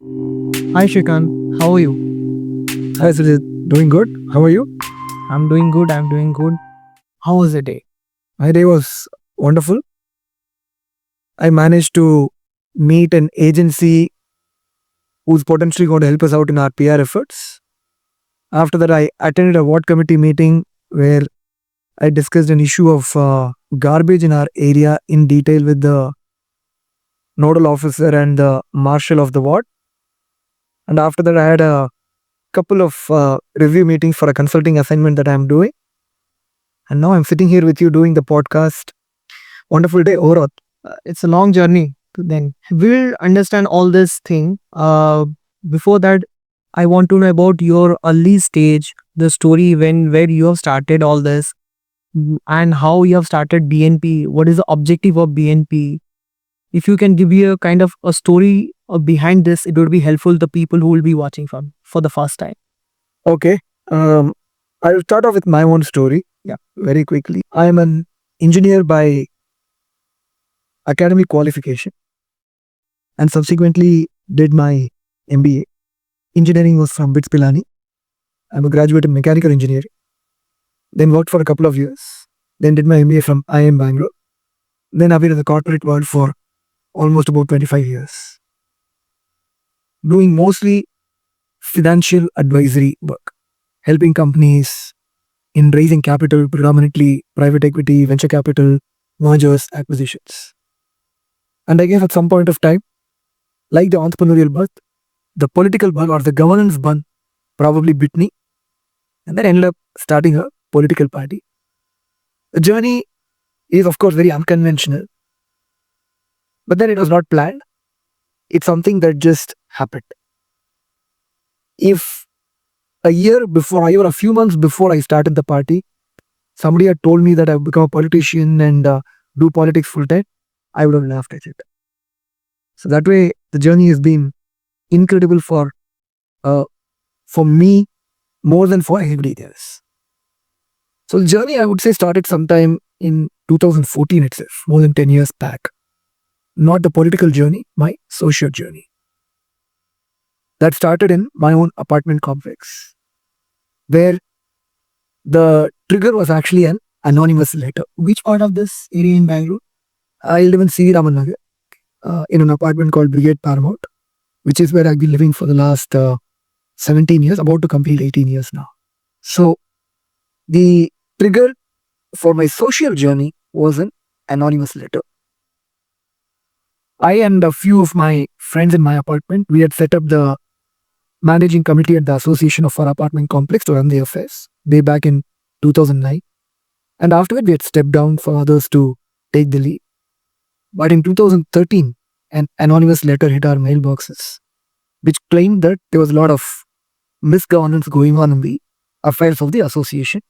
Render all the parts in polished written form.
Hi Srikanth, how are you? Hi Sujit, doing good. How are you? I'm doing good. How was the day? My day was wonderful. I managed to meet an agency who's potentially going to help us out in our PR efforts. After that, I attended a ward committee meeting where I discussed an issue of garbage in our area in detail with the nodal officer and the marshal of the ward. And after that, I had a couple of review meetings for a consulting assignment that I'm doing. And now I'm sitting here with you doing the podcast. Wonderful day overall. It's a long journey. Then we'll understand all this thing. Before that, I want to know about your early stage, the story where you have started all this, and how you have started BNP. What is the objective of BNP? If you can give me a kind of a story behind this, it would be helpful to people who will be watching from for the first time. Okay. Um, I'll start off with my own story. Yeah. Very quickly. I am an engineer by academic qualification and subsequently did my MBA. Engineering was from BITS Pilani. I'm a graduate in mechanical engineering. Then worked for a couple of years. Then did my MBA from IIM Bangalore. Then I've been in the corporate world for almost about 25 years. Doing mostly financial advisory work, helping companies in raising capital, predominantly private equity, venture capital, mergers, acquisitions. And I guess at some point of time, like the entrepreneurial bug, the political bug or the governance bug probably bit me, and then ended up starting a political party. The journey is, of course, very unconventional, but then it was not planned. It's something that just happened. If a year before, or a few months before I started the party, somebody had told me that I've become a politician and do politics full time, I would have laughed at it. So that way, the journey has been incredible for me more than for anybody else. So the journey, I would say, started sometime in 2014 itself, more than 10 years back. Not the political journey, my social journey. That started in my own apartment complex, where the trigger was actually an anonymous letter. Which part of this area in Bangalore? I live in C. Raman Nagar in an apartment called Brigade Paramount, which is where I've been living for the last 17 years, about to complete 18 years now. So the trigger for my social journey was an anonymous letter. I and a few of my friends in my apartment, we had set up the managing committee at the association of our apartment complex to run the affairs way back in 2009. And after that, we had stepped down for others to take the lead. But in 2013, an anonymous letter hit our mailboxes, which claimed that there was a lot of misgovernance going on in the affairs of the association.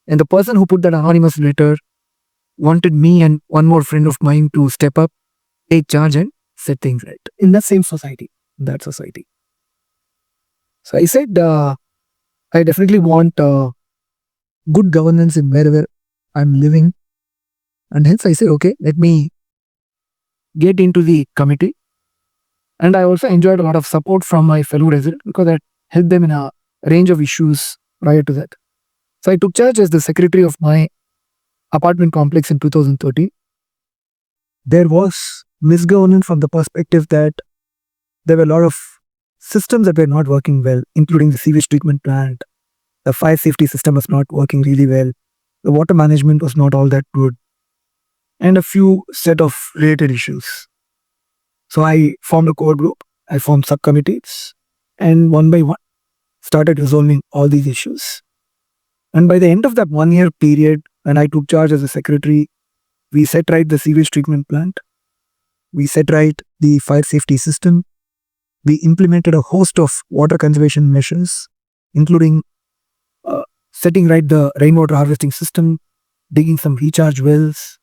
And the person who put that anonymous letter wanted me and one more friend of mine to step up, take charge, and set things right In the same society. that society. So I said, I definitely want good governance in wherever I'm living. And hence I said, okay, let me get into the committee. And I also enjoyed a lot of support from my fellow residents because I helped them in a range of issues prior to that. So I took charge as the secretary of my apartment complex in 2013. There was misgovernance from the perspective that there were a lot of systems that were not working well, including the sewage treatment plant. The fire safety system was not working really well. The water management was not all that good. And a few set of related issues. So I formed a core group, I formed subcommittees, and one by one started resolving all these issues. And by the end of that 1 year period, when I took charge as a secretary, we set right the sewage treatment plant. We set right the fire safety system. We implemented a host of water conservation measures, including setting right the rainwater harvesting system, digging some recharge wells.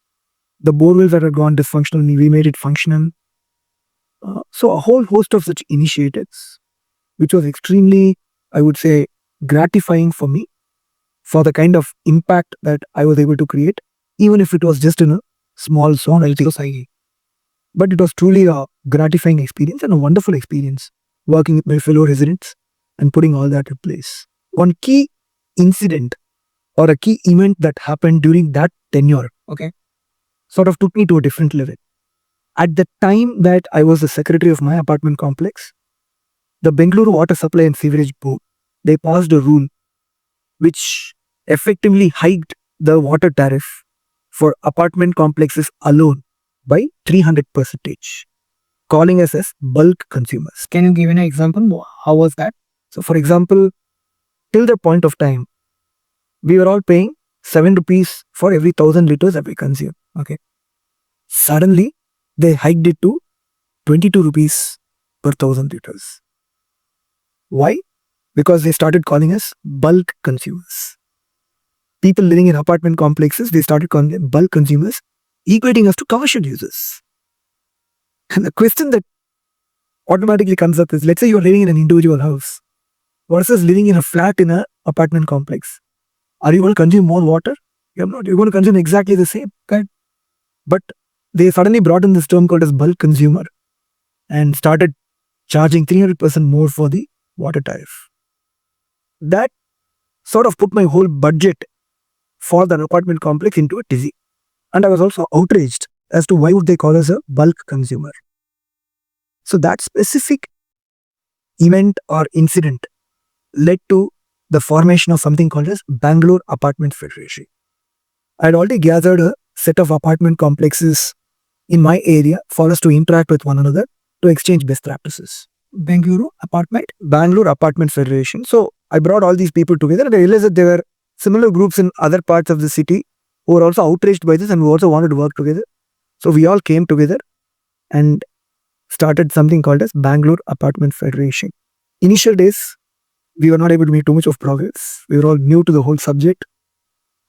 The borewells that had gone dysfunctional, we made it functional. So a whole host of such initiatives, which was extremely, I would say, gratifying for me for the kind of impact that I was able to create, even if it was just in a small society. But it was truly a gratifying experience and a wonderful experience working with my fellow residents, and putting all that in place. One key incident or a key event that happened during that tenure, okay, sort of took me to a different level. At the time that I was the secretary of my apartment complex, the Bangalore Water Supply and Sewerage Board, they passed a rule which effectively hiked the water tariff for apartment complexes alone by 300%, calling us as bulk consumers. Can you give an example? How was that? So, for example, till the point of time, we were all paying 7 rupees for every 1,000 liters that we consume. Okay. Suddenly, they hiked it to 22 rupees per 1,000 liters. Why? Because they started calling us bulk consumers. People living in apartment complexes, they started calling them bulk consumers, equating us to commercial users. And the question that automatically comes up is, let's say you're living in an individual house versus living in a flat in an apartment complex. Are you going to consume more water? You're not. You're going to consume exactly the same, right? But they suddenly brought in this term called as bulk consumer and started charging 300% more for the water tariff. That sort of put my whole budget for the apartment complex into a tizzy. And I was also outraged as to why would they call us a bulk consumer. So that specific event or incident led to the formation of something called as Bangalore Apartments Federation. I had already gathered a set of apartment complexes in my area for us to interact with one another to exchange best practices. Bangalore Apartments Federation. So I brought all these people together and I realized that there were similar groups in other parts of the city who were also outraged by this and who also wanted to work together. So we all came together and started something called as Bangalore Apartments Federation. Initial days, we were not able to make too much of progress. We were all new to the whole subject.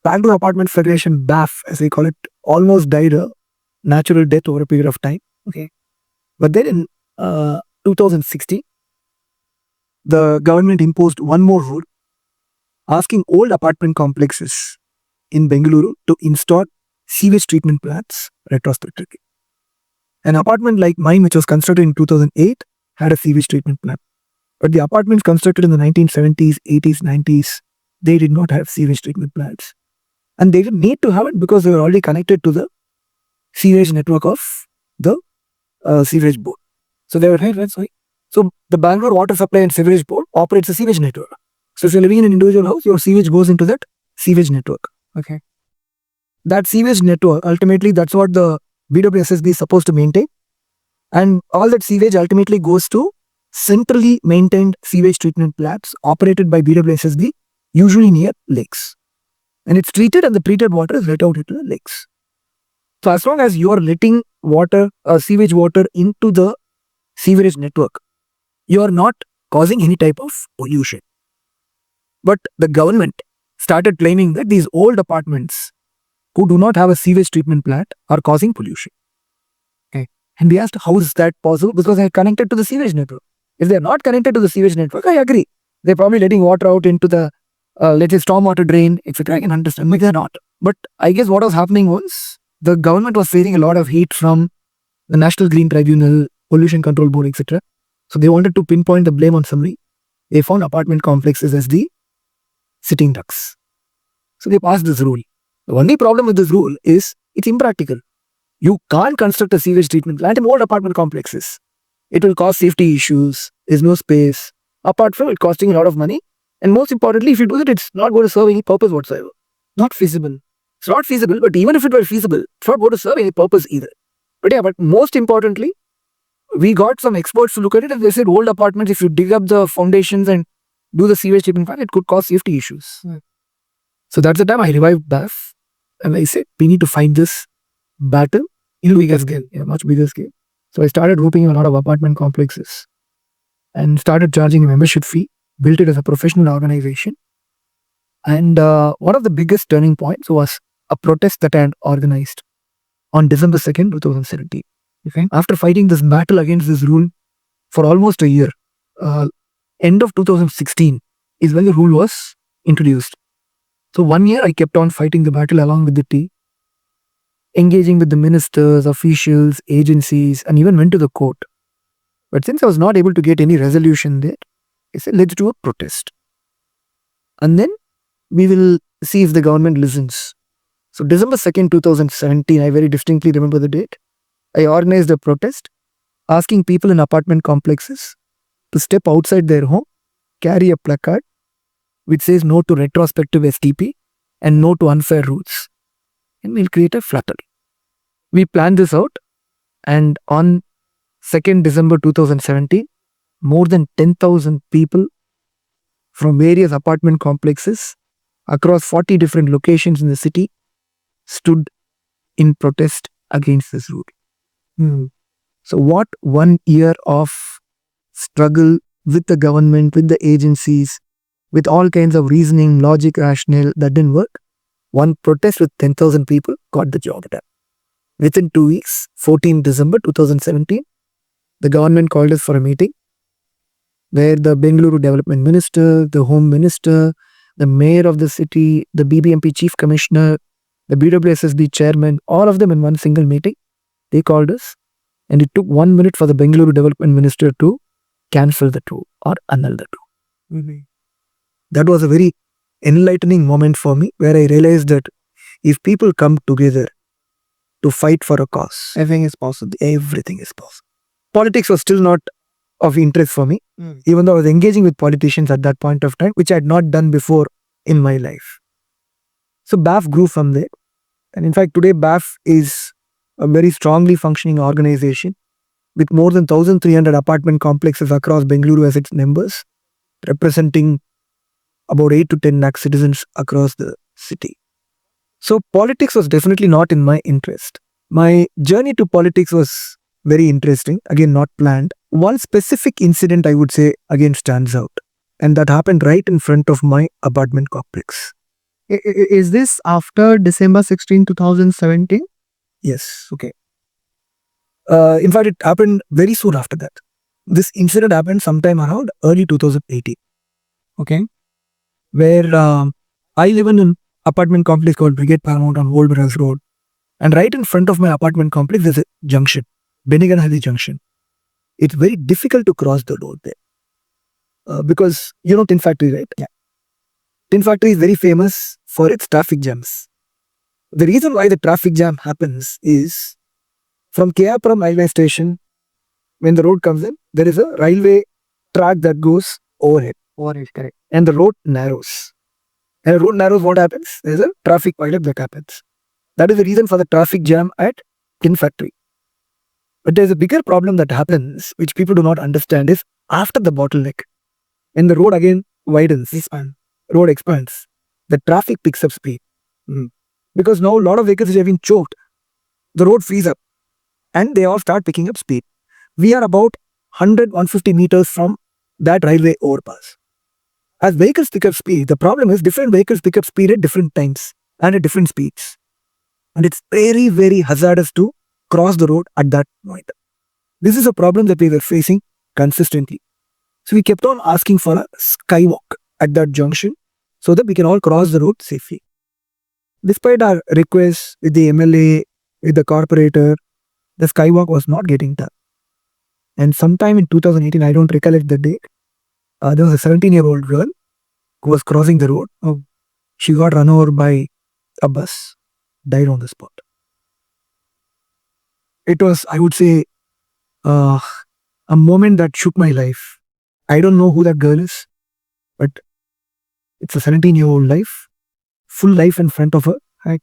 Bangalore Apartments Federation, BAF, as we call it, almost died a natural death over a period of time. Okay. But then in 2016, the government imposed one more rule, asking old apartment complexes in Bengaluru to install sewage treatment plants retrospectively. An apartment like mine, which was constructed in 2008, had a sewage treatment plant. But the apartments constructed in the 1970s, 80s, 90s, they did not have sewage treatment plants. And they didn't need to have it because they were already connected to the sewage network of the sewage board. So they were right. So the Bangalore Water Supply and Sewerage Board operates a sewage network. So if you're living in an individual house, your sewage goes into that sewage network. Okay. That sewage network, ultimately, that's what the BWSSB is supposed to maintain. And all that sewage ultimately goes to centrally maintained sewage treatment plants operated by BWSSB, usually near lakes. And it's treated and the treated water is let out into the lakes. So as long as you are letting water, sewage water into the sewerage network, you are not causing any type of pollution. But the government started claiming that these old apartments who do not have a sewage treatment plant are causing pollution. Okay. And we asked, how is that possible? Because they are connected to the sewage network. If they are not connected to the sewage network, I agree. They're probably letting water out into the, let's say, stormwater drain, etc. I can understand. But they're not. But I guess what was happening was the government was facing a lot of heat from the National Green Tribunal, Pollution Control Board, etc. So they wanted to pinpoint the blame on somebody. They found apartment complexes as the sitting ducks. So they passed this rule. The only problem with this rule is it's impractical. You can't construct a sewage treatment plant in old apartment complexes. It will cause safety issues. There's no space. Apart from it costing a lot of money. And most importantly, if you do it, it's not going to serve any purpose whatsoever. Not feasible. It's not feasible, but even if it were feasible, it's not going to serve any purpose either. But yeah, but most importantly, we got some experts to look at it and they said old apartments, if you dig up the foundations and do the sewage treatment plant, it could cause safety issues. So that's the time I revived BAF and I said, we need to find this battle in a bigger scale, much bigger scale. So I started roping in a lot of apartment complexes and started charging a membership fee, built it as a professional organization. And one of the biggest turning points was a protest that I had organized on December 2nd, 2017. Okay. After fighting this battle against this rule for almost a year, end of 2016 is when the rule was introduced. So 1 year I kept on fighting the battle along with the team, engaging with the ministers, officials, agencies, and even went to the court. But since I was not able to get any resolution there, I said, let's do a protest. And then we will see if the government listens. So December 2nd, 2017, I very distinctly remember the date. I organized a protest asking people in apartment complexes to step outside their home, carry a placard which says no to retrospective STP and no to unfair rules. And we'll create a fraternity. We planned this out, and on 2nd December 2017, more than 10,000 people from various apartment complexes across 40 different locations in the city stood in protest against this rule. So what 1 year of struggle with the government, with the agencies, with all kinds of reasoning, logic, rationale, that didn't work. One protest with 10,000 people got the job done. Within 2 weeks, 14 December 2017, the government called us for a meeting where the Bangalore Development Minister, the Home Minister, the Mayor of the city, the BBMP Chief Commissioner, the BWSSB Chairman, all of them in one single meeting, they called us, and it took 1 minute for the Bangalore Development Minister to cancel the tour or annul the tour. That was a very enlightening moment for me, where I realized that if people come together to fight for a cause, everything is possible. Everything is possible. Politics was still not of interest for me, even though I was engaging with politicians at that point of time, which I had not done before in my life. So BAF grew from there. And in fact, today BAF is a very strongly functioning organization with more than 1,300 apartment complexes across Bengaluru as its members, representing about 8 to 10 lakh citizens across the city. So politics was definitely not in my interest. My journey to politics was very interesting, again not planned. One specific incident, I would say, again stands out, and that happened right in front of my apartment complex. Is this after December 16, 2017? Yes. Okay. In fact, it happened very soon after that. This incident happened sometime around early 2018. Okay. Where I live in an apartment complex called Brigade Paramount on Old Brass Road. And right in front of my apartment complex, there's a junction, Beneganhadi Junction. It's very difficult to cross the road there. Because, you know Tin Factory, right? Yeah. Tin Factory is very famous for its traffic jams. The reason why the traffic jam happens is from Keyapuram railway station, when the road comes in, there is a railway track that goes overhead. Overhead, correct. And the road narrows. And the road narrows, what happens? There is a traffic pileup that happens. That is the reason for the traffic jam at Tin Factory. But there's a bigger problem that happens, which people do not understand, is after the bottleneck. When the road again widens, road expands, the traffic picks up speed. Because now a lot of vehicles have been choked. The road frees up and they all start picking up speed. We are about 100-150 meters from that railway overpass. As vehicles pick up speed, the problem is different vehicles pick up speed at different times and at different speeds. And it's very, very hazardous to cross the road at that point. This is a problem that we were facing consistently. So we kept on asking for a skywalk at that junction so that we can all cross the road safely. Despite our requests with the MLA, with the corporator, the skywalk was not getting done. And sometime in 2018, I don't recollect the date, there was a 17-year-old girl who was crossing the road. She got run over by a bus, died on the spot. It was, I would say, a moment that shook my life. I don't know who that girl is, but it's a 17-year-old life, full life in front of her, right?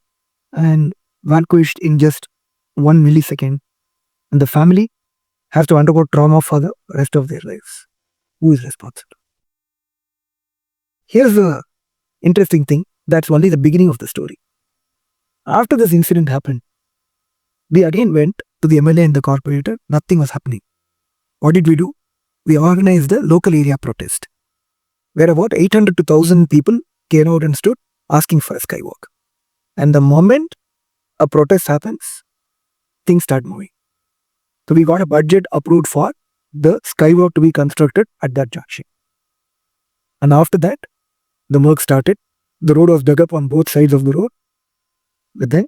And vanquished in just 1 millisecond. And the family has to undergo trauma for the rest of their lives. Who is responsible? Here's the interesting thing. That's only the beginning of the story. After this incident happened, we again went to the MLA and the corporator. Nothing was happening. What did we do? We organized a local area protest, where about 800 to 1,000 people came out and stood asking for a skywalk. And the moment a protest happens, things start moving. So we got a budget approved for the skywalk to be constructed at that junction. And after that, the work started. The road was dug up on both sides of the road. But then,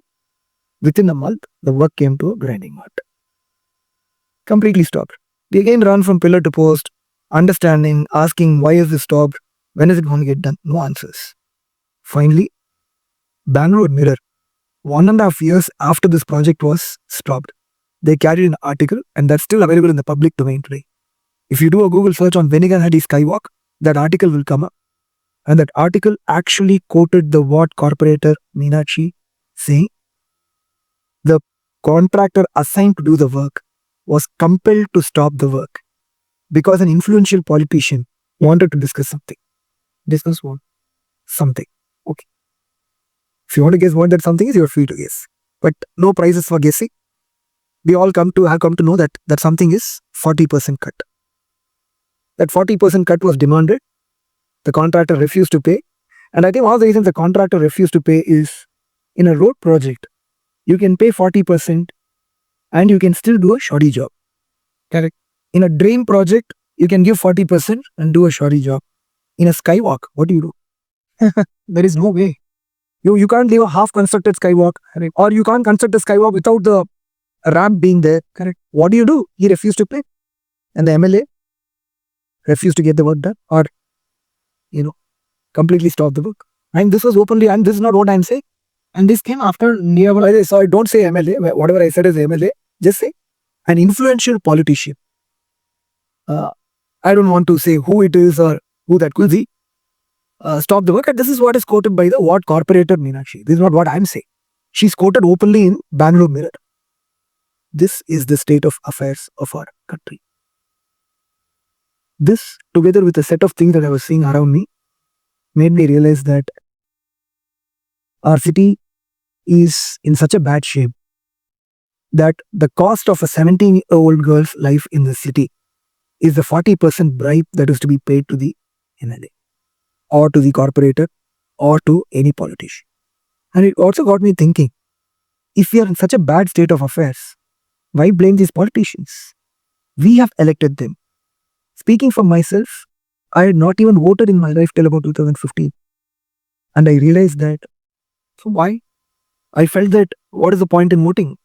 within a month, the work came to a grinding halt. Completely stopped. We again run from pillar to post, understanding, asking why is this stopped, when is it going to get done? No answers. Finally, Bangalore Mirror, 1.5 years after this project was stopped, they carried an article, and that's still available in the public domain today. If you do a Google search on Vinegar Hadi Skywalk, that article will come up. And that article actually quoted the what corporator Meenakshi saying the contractor assigned to do the work was compelled to stop the work because an influential politician wanted to discuss something. Discuss what? Something. Okay. If you want to guess what that something is, you're free to guess. But no prizes for guessing. We all have come to know that that something is 40% cut. That 40% cut was demanded. The contractor refused to pay. And I think one of the reasons the contractor refused to pay is in a road project, you can pay 40% and you can still do a shoddy job. Correct. In a drain project, you can give 40% and do a shoddy job. In a skywalk, what do you do? There is no way. You can't leave a half-constructed skywalk. Correct. Or you can't construct a skywalk without the ramp being there. Correct. What do? He refused to pay. And the MLA refused to get the work done or, completely stop the work. And this was openly, and this is not what I'm saying. And this came after nearby. So I don't say MLA, whatever I said is MLA, just say an influential politician. I don't want to say who it is or who that could be. Stop the work. And this is what is quoted by the what corporator Meenakshi. This is not what I'm saying. She's quoted openly in Bangalore Mirror. This is the state of affairs of our country. This, together with a set of things that I was seeing around me, made me realize that our city is in such a bad shape that the cost of a 17-year-old girl's life in the city is the 40% bribe that is to be paid to the MLA or to the corporator or to any politician. And it also got me thinking, if we are in such a bad state of affairs, why blame these politicians? We have elected them. Speaking for myself, I had not even voted in my life till about 2015. And I realized that, so why? I felt that, what is the point in voting?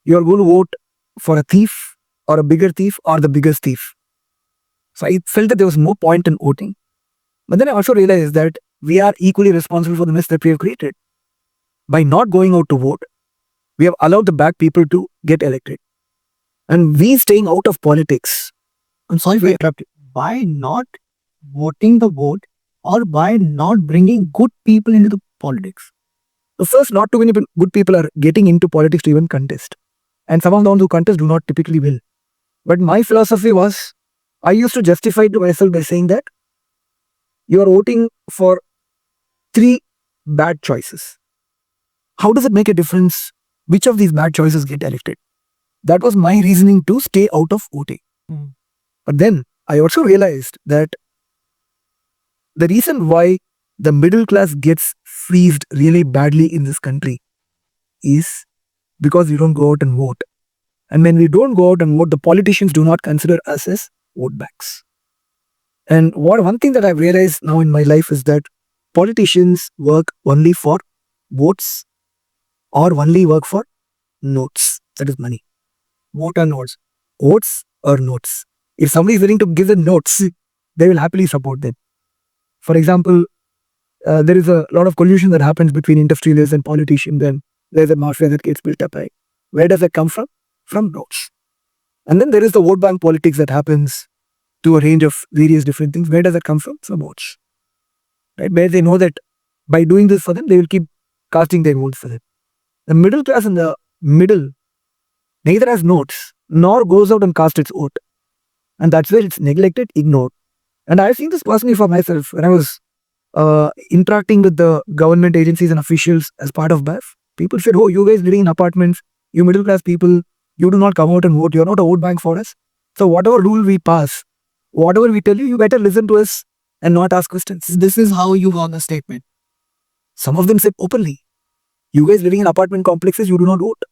You are going to vote for a thief or a bigger thief or the biggest thief. So I felt that there was no point in voting. But then I also realized that we are equally responsible for the mess that we have created. By not going out to vote, we have allowed the bad people to get elected. And we staying out of politics. I'm sorry for interrupting. By not voting the vote or by not bringing good people into the politics. The first, not too many good people are getting into politics to even contest. And some of the ones who contest do not typically will. But my philosophy was, I used to justify to myself by saying that you are voting for 3 bad choices. How does it make a difference which of these bad choices get elected? That was my reasoning to stay out of voting. But then I also realized that the reason why the middle class gets freezed really badly in this country is because we don't go out and vote. And when we don't go out and vote, the politicians do not consider us as vote banks. And one thing that I've realized now in my life is that politicians work only for votes or only work for notes. That is money. Vote or notes. Votes or notes. If somebody is willing to give the notes, they will happily support them. For example, there is a lot of collusion that happens between industrialists and politicians, and there's a mafia that gets built up. Right? Where does that come from? From notes. And then there is the vote bank politics that happens to a range of various different things. Where does that come from? From votes. Right? Where they know that by doing this for them, they will keep casting their votes for them. The middle class in the middle neither has notes nor goes out and casts its vote. And that's where it's neglected, ignored. And I've seen this personally for myself when I was interacting with the government agencies and officials as part of BAF. People said, oh, you guys living in apartments, you middle class people, you do not come out and vote. You're not a vote bank for us. So whatever rule we pass, whatever we tell you, you better listen to us and not ask questions. This is how you got the statement. Some of them said openly, you guys living in apartment complexes, you do not vote.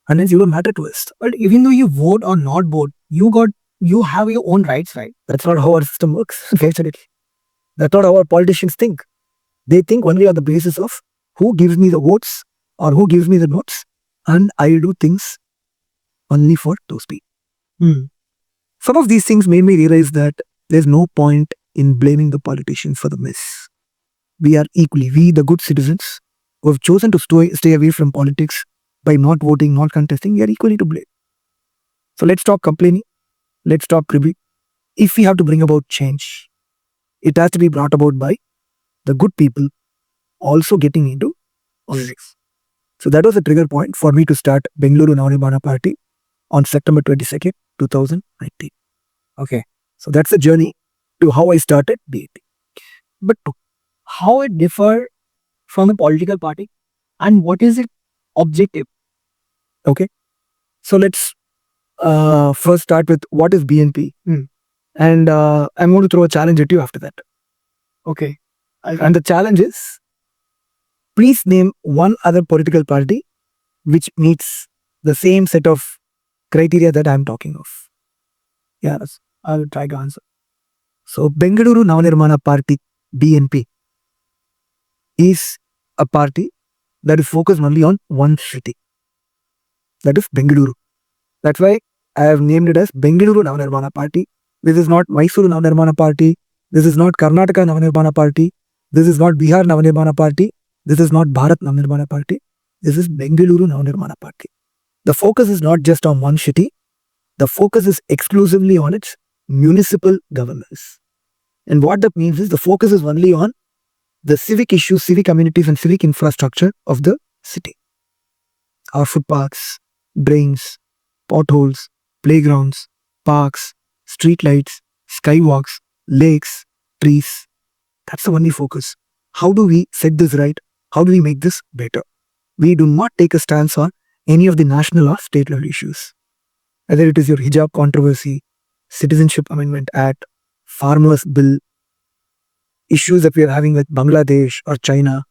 And hence you don't matter to us. But even though you vote or not vote, you have your own rights, right? That's not how our system works. That's not how our politicians think. They think only on the basis of who gives me the votes or who gives me the notes, and I do things only for those people. Some of these things made me realize that there's no point in blaming the politicians for the mess. We are equally, we the good citizens who have chosen to stay away from politics by not voting, not contesting, we are equally to blame. So let's stop complaining. Let's stop cribbing. If we have to bring about change, it has to be brought about by the good people also getting into politics. So that was a trigger point for me to start Bangalore Apartments Party on September 22nd, 2019. Okay. So that's the journey to how I started BNP. But how it differ from a political party and what is its objective? Okay. So let's first start with what is BNP. And I'm going to throw a challenge at you after that. Okay. And the challenge is, please name one other political party which meets the same set of criteria that I'm talking of. Yes, I'll try to answer. So Bengaluru Navnirmana Party, BNP, is a party that is focused only on one city. That is Bengaluru. That's why I have named it as Bengaluru Navnirmana Party. This is not Mysuru Navnirmana Party. This is not Karnataka Navnirmana Party. This is not Bihar Navnirmana Party. This is not Bharat Navnirmana Party. This is Bengaluru Navnirmana Party. The focus is not just on one city. The focus is exclusively on its municipal governance. And what that means is the focus is only on the civic issues, civic communities and civic infrastructure of the city. Our footpaths, drains, potholes, playgrounds, parks, streetlights, skywalks, lakes, trees. That's the only focus. How do we set this right? How do we make this better? We do not take a stance on any of the national or state level issues. Whether it is your hijab controversy, Citizenship Amendment Act, Farmers Bill, issues that we are having with Bangladesh or China.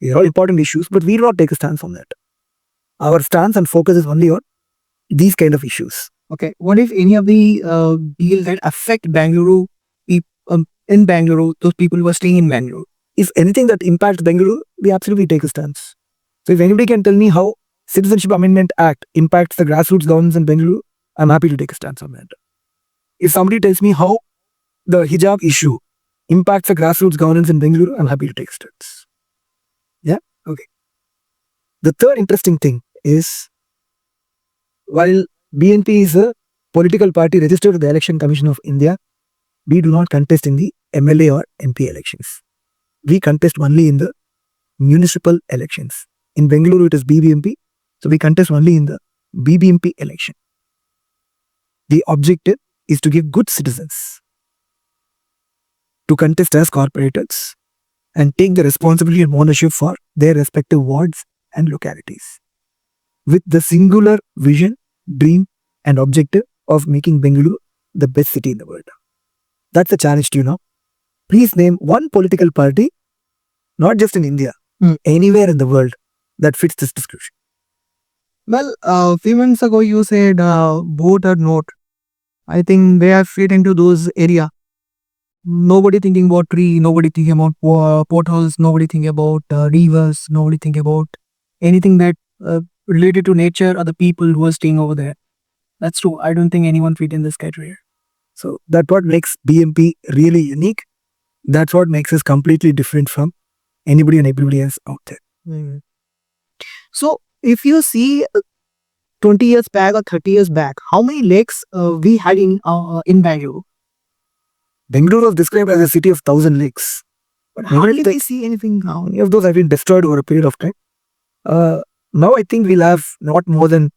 These are all important issues, but we do not take a stance on that. Our stance and focus is only on these kind of issues. Okay. What if any of the deals that affect Bangalore, in Bangalore, those people who are staying in Bangalore? If anything that impacts Bangalore, we absolutely take a stance. So if anybody can tell me how Citizenship Amendment Act impacts the grassroots governance in Bangalore, I'm happy to take a stance on that. If somebody tells me how the hijab issue impacts the grassroots governance in Bangalore, I'm happy to take a stance. Yeah? Okay. The third interesting thing is, while BNP is a political party registered with the Election Commission of India, we do not contest in the MLA or MP elections. We contest only in the municipal elections. In Bengaluru, it is BBMP. So we contest only in the BBMP election. The objective is to give good citizens to contest as corporators and take the responsibility and ownership for their respective wards and localities, with the singular vision, dream, and objective of making Bengaluru the best city in the world. That's the challenge to you now. Please name one political party, not just in India, anywhere in the world, that fits this description. Well, a few months ago you said vote or not. I think they are fit into those area. Nobody thinking about tree, nobody thinking about potholes, nobody thinking about rivers, nobody thinking about anything that related to nature or the people who are staying over there. That's true. I don't think anyone fit in this category. So that's what makes BMP really unique. That's what makes us completely different from anybody and everybody else out there. So if you see 20 years back or 30 years back, how many lakes we had in Bangalore? Bangalore was described as a city of 1,000 lakes. But hardly we see anything now. Many of those have been destroyed over a period of time. Now I think we'll have not more than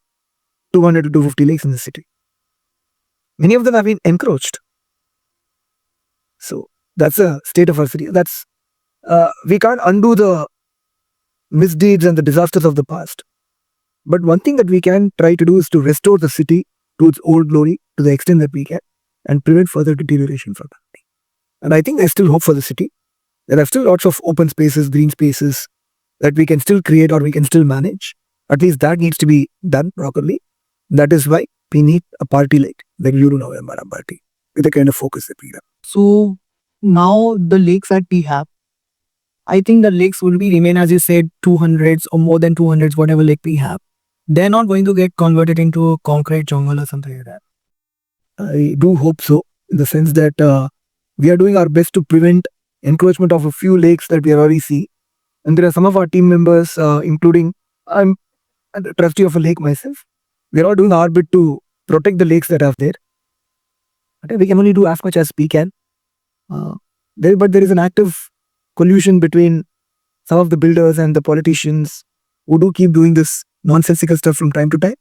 200 to 250 lakes in the city. Many of them have been encroached. So that's the state of our city. That's we can't undo the misdeeds and the disasters of the past. But one thing that we can try to do is to restore the city to its old glory to the extent that we can and prevent further deterioration from that. And I think there's still hope for the city. There are still lots of open spaces, green spaces that we can still create or we can still manage. At least that needs to be done properly. That is why we need a party like the Bangalore Apartments Party with the kind of focus that we have. So now the lakes that we have, I think the lakes will be remain as you said 200s or more than 200s, whatever lake we have. They're not going to get converted into a concrete jungle or something like that. I do hope so, in the sense that we are doing our best to prevent encroachment of a few lakes that we already see. And there are some of our team members, including I'm a trustee of a lake myself. We are all doing our bit to protect the lakes that are there. Okay, we can only do as much as we can. But there is an active collusion between some of the builders and the politicians who do keep doing this nonsensical stuff from time to time.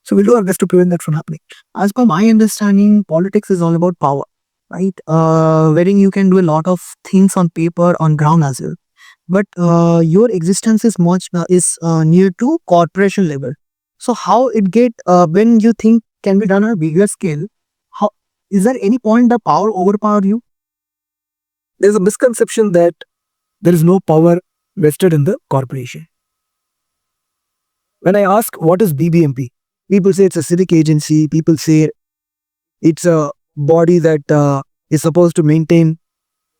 So we'll do our best to prevent that from happening. As per my understanding, politics is all about power, right? Wherein you can do a lot of things on paper, on ground as well. But your existence is much near to corporation level. So how it get when you think can be done on a bigger scale? How is there any point the power overpower you? There's a misconception that there is no power vested in the corporation. When I ask what is BBMP, people say it's a civic agency. People say it's a body that is supposed to maintain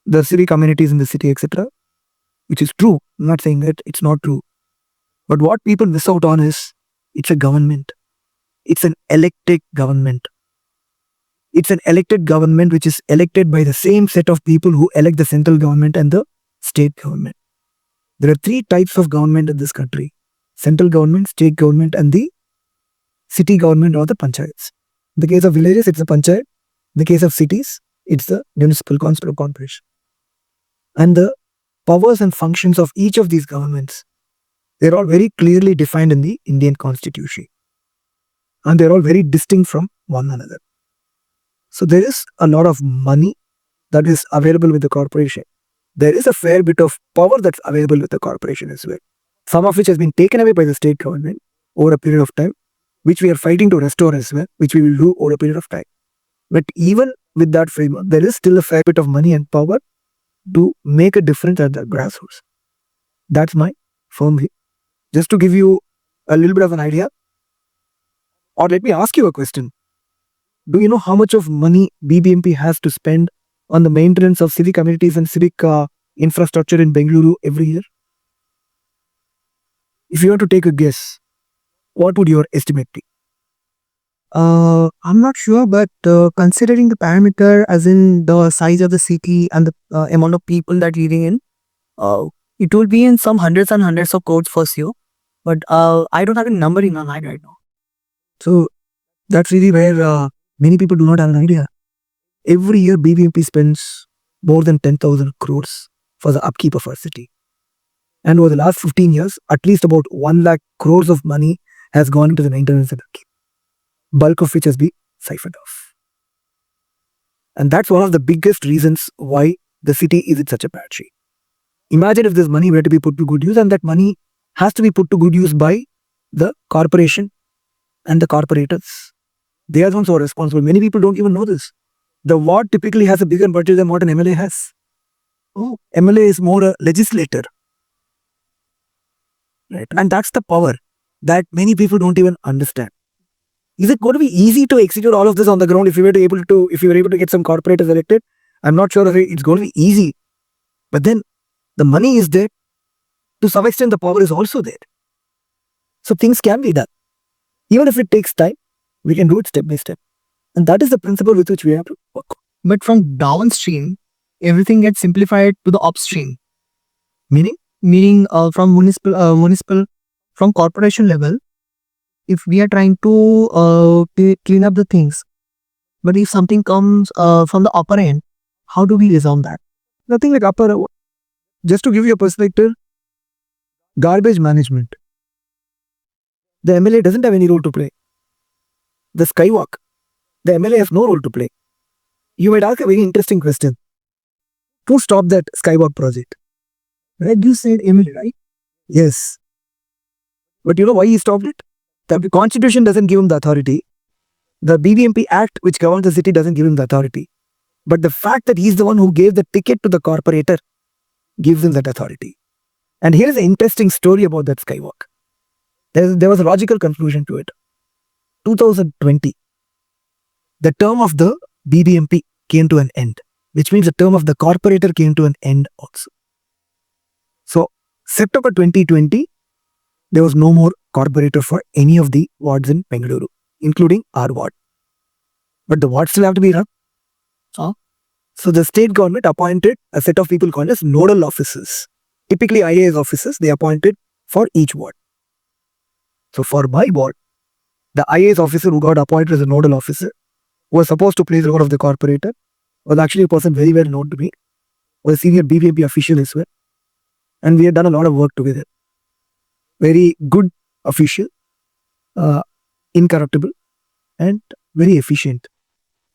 the civic amenities in the city, etc. Which is true. I'm not saying that it's not true. But what people miss out on is it's a government. It's an elected government. It's an elected government which is elected by the same set of people who elect the central government and the state government. There are three types of government in this country: central government, state government, and the city government or the panchayats. In the case of villages, it's the panchayat. In the case of cities, it's the municipal council or corporation. And the powers and functions of each of these governments, they're all very clearly defined in the Indian Constitution. And they're all very distinct from one another. So there is a lot of money that is available with the corporation. There is a fair bit of power that's available with the corporation as well. Some of which has been taken away by the state government over a period of time, which we are fighting to restore as well, which we will do over a period of time. But even with that framework, there is still a fair bit of money and power to make a difference at the grassroots. That's my firm view. Just to give you a little bit of an idea, or let me ask you a question. Do you know how much of money BBMP has to spend on the maintenance of civic amenities and civic infrastructure in Bengaluru every year? If you were to take a guess, what would your estimate be? I'm not sure, but considering the parameter as in the size of the city and the amount of people that living in, it will be in some hundreds and hundreds of crores for sure. But I don't have a number in my mind right now. So that's really where many people do not have an idea. Every year, BBMP spends more than 10,000 crores for the upkeep of our city. And over the last 15 years, at least about 1 lakh crores of money has gone into the maintenance and upkeep, bulk of which has been siphoned off. And that's one of the biggest reasons why the city is in such a bad shape. Imagine if this money were to be put to good use, and that money has to be put to good use by the corporation and the corporators. They are the ones who are responsible. Many people don't even know this. The ward typically has a bigger budget than what an MLA has. Oh, MLA is more a legislator. Right? And that's the power that many people don't even understand. Is it going to be easy to execute all of this on the ground if you were able to get some corporators elected? I'm not sure if it's going to be easy. But then the money is there. To some extent, the power is also there. So things can be done. Even if it takes time, we can do it step by step. And that is the principle with which we have to work. But from downstream, everything gets simplified to the upstream. Meaning? Meaning from municipal, from corporation level, if we are trying to clean up the things, but if something comes from the upper end, how do we resolve that? Nothing like upper. Just to give you a perspective, garbage management. The MLA doesn't have any role to play. The skywalk, the MLA has no role to play. You might ask a very interesting question. Who stopped that skywalk project? Right? You said MLA, right? Yes. But you know why he stopped it? The Constitution doesn't give him the authority. The BBMP Act, which governs the city, doesn't give him the authority. But the fact that he's the one who gave the ticket to the corporator gives him that authority. And here is an interesting story about that skywalk. There was a logical conclusion to it. 2020, the term of the BBMP came to an end, which means the term of the corporator came to an end also. So, September 2020, there was no more corporator for any of the wards in Bengaluru, including our ward. but the wards still have to be run. So the state government appointed a set of people called as nodal officers. Typically IAS officers, they appointed for each ward. So for my ward, the IAS officer who got appointed as a nodal officer, who was supposed to play the role of the corporator, was actually a person very well known to me, was a senior BBMP official as well. And we had done a lot of work together. Very good official, incorruptible, and very efficient.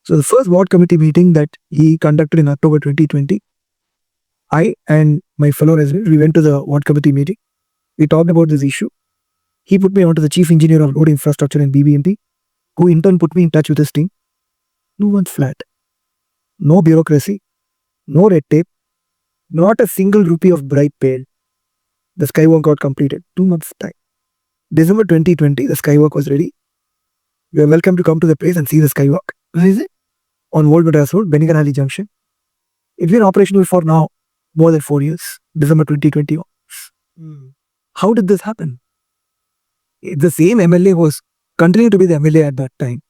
So the first ward committee meeting that he conducted in October 2020, I and my fellow residents, we went to the ward committee meeting. We talked about this issue. He put me onto the chief engineer of road infrastructure in BBMP, who in turn put me in touch with his team. 2 months flat. No bureaucracy, no red tape, not a single rupee of bribe paid. The skywalk got completed. 2 months time. December 2020, the skywalk was ready. You are welcome to come to the place and see the skywalk. Where is it? On Old Madras Road, Beninganali Junction. It's been operational for now more than 4 years. December 2021. How did this happen? The same MLA was continuing to be the MLA at that time.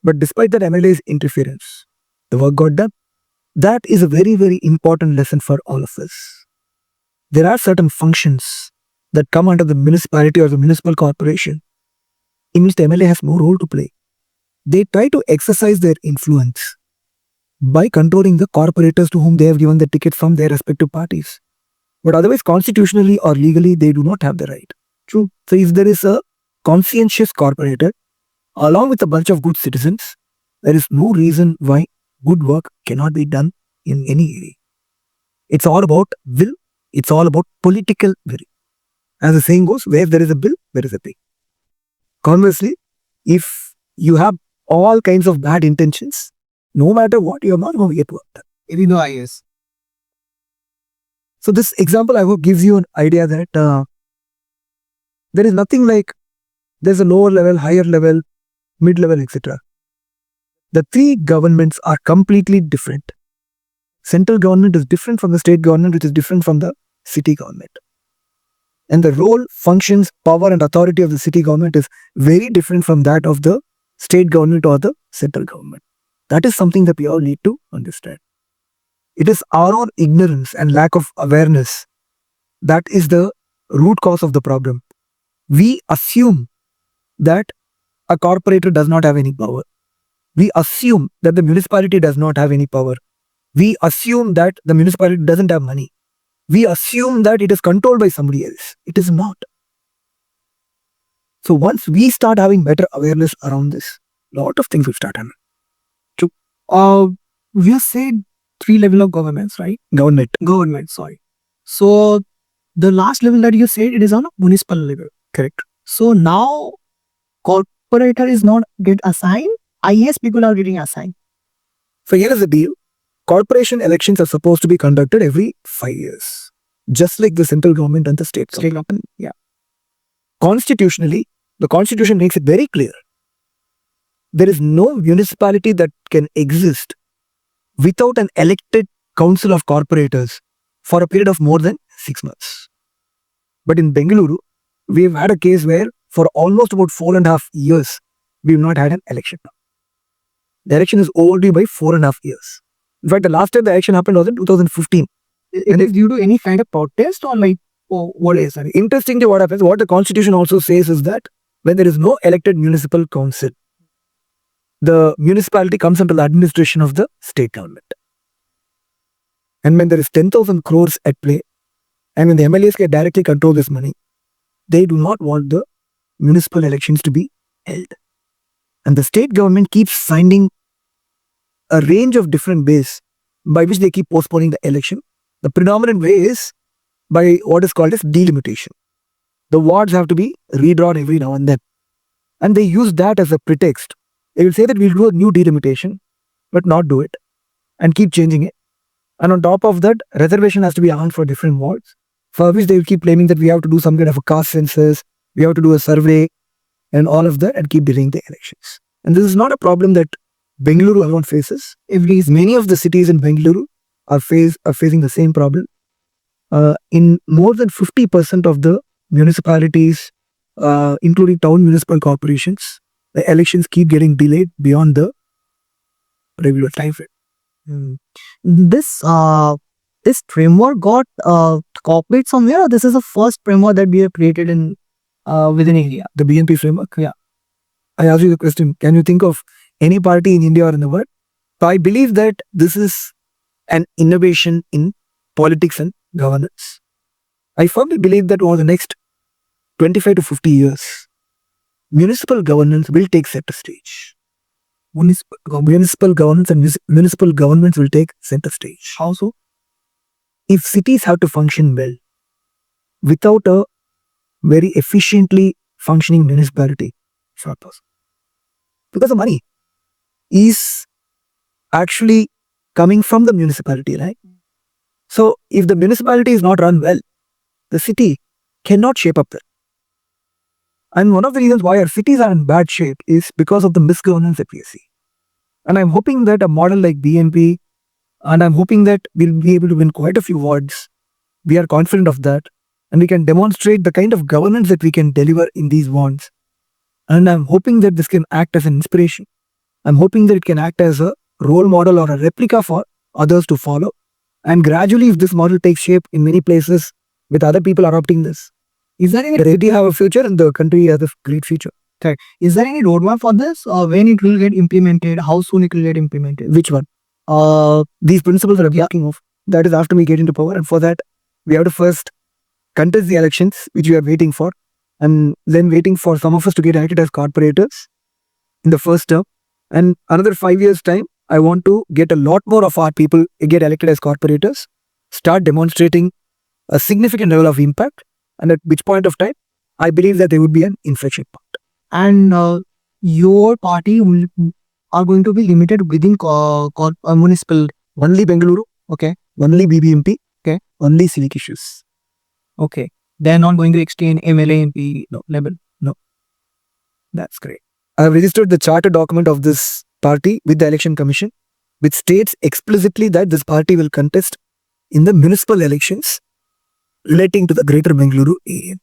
But despite that MLA's interference, the work got done. That is a very, very important lesson for all of us. There are certain functions that come under the municipality or the municipal corporation in which the MLA has no role to play. They try to exercise their influence by controlling the corporators to whom they have given the ticket from their respective parties. But otherwise, constitutionally or legally, they do not have the right. True. So if there is a conscientious corporator along with a bunch of good citizens, there is no reason why good work cannot be done in any area. It's all about will. It's all about political will. As the saying goes, where there is a bill, there is a pay. Conversely, if you have all kinds of bad intentions, no matter what, you're not going to get work done. Even though IAS. So this example, I hope, gives you an idea that there is nothing like there's a lower level, higher level, mid-level, etc. The three governments are completely different. Central government is different from the state government, which is different from the city government. And the role, functions, power and authority of the city government is very different from that of the state government or the central government. That is something that we all need to understand. It is our own ignorance and lack of awareness that is the root cause of the problem. We assume that a corporator does not have any power. We assume that the municipality does not have any power. We assume that the municipality doesn't have money. We assume that it is controlled by somebody else. It is not. So once we start having better awareness around this, a lot of things will start happening. We have said 3 level of governments, right? Government, sorry. So the last level that you said, it is on a municipal level. correct. So now corporator is not get assigned. IAS people are getting assigned. So here is the deal. Corporation elections are supposed to be conducted every 5 years, just like the central government and the state government. Yeah. Constitutionally, the constitution makes it very clear. There is no municipality that can exist without an elected council of corporators for a period of more than 6 months. But in Bengaluru, we've had a case where for almost about 4.5 years, we've not had an election. The election is overdue by 4.5 years. In fact, the last time the election happened was in 2015. It is due to any kind of protest or like, what is it? Interestingly, what happens, what the constitution also says is that when there is no elected municipal council, the municipality comes under the administration of the state government. And when there is 10,000 crores at play, and when the MLAs can directly control this money, they do not want the municipal elections to be held. And the state government keeps finding a range of different ways by which they keep postponing the election. The predominant way is by what is called as delimitation. The wards have to be redrawn every now and then. And they use that as a pretext. They will say that we'll do a new delimitation, but not do it, and keep changing it. And on top of that, reservation has to be earned for different wards, for which they will keep claiming that we have to do some kind of a caste census, we have to do a survey, and all of that, and keep delaying the elections. And this is not a problem that Bengaluru alone faces. Many of the cities in Bengaluru are facing the same problem. In more than 50% of the municipalities, including town municipal corporations, the elections keep getting delayed beyond the regular time frame. Hmm. This framework got copied somewhere, or this is the first framework that we have created in within India? The BNP framework. Yeah. I ask you the question: can you think of any party in India or in the world? So I believe that this is an innovation in politics and governance. I firmly believe that over the next 25 to 50 years, municipal governance will take center stage. Municipal governance and municipal governments will take center stage. How so? If cities have to function well without a very efficiently functioning municipality, it's not possible. Because the money is actually coming from the municipality, right? So if the municipality is not run well, the city cannot shape up that. And one of the reasons why our cities are in bad shape is because of the misgovernance that we see. And I'm hoping that a model like BNP, and I'm hoping that we'll be able to win quite a few wards. We are confident of that. And we can demonstrate the kind of governance that we can deliver in these wards. And I'm hoping that this can act as an inspiration. I'm hoping that it can act as a role model or a replica for others to follow. And gradually, if this model takes shape in many places with other people adopting this, is there any ready have a future and the country has a great future? Okay. Is there any roadmap for this, or when it will get implemented? How soon it will get implemented? Which one? These principles that I'm talking of. That is after we get into power, and for that, we have to first contest the elections, which we are waiting for, and then waiting for some of us to get elected as corporators in the first term. And another 5 years' time, I want to get a lot more of our people get elected as corporators, start demonstrating a significant level of impact, and at which point of time, I believe that there would be an inflection point. And your party are going to be limited within municipal. Only Bengaluru, Okay. only BBMP, Okay. only civic issues. Okay. They're not going to extend MLA MP level. That's great. I have registered the charter document of this party with the Election Commission, which states explicitly that this party will contest in the municipal elections relating to the Greater Bengaluru area.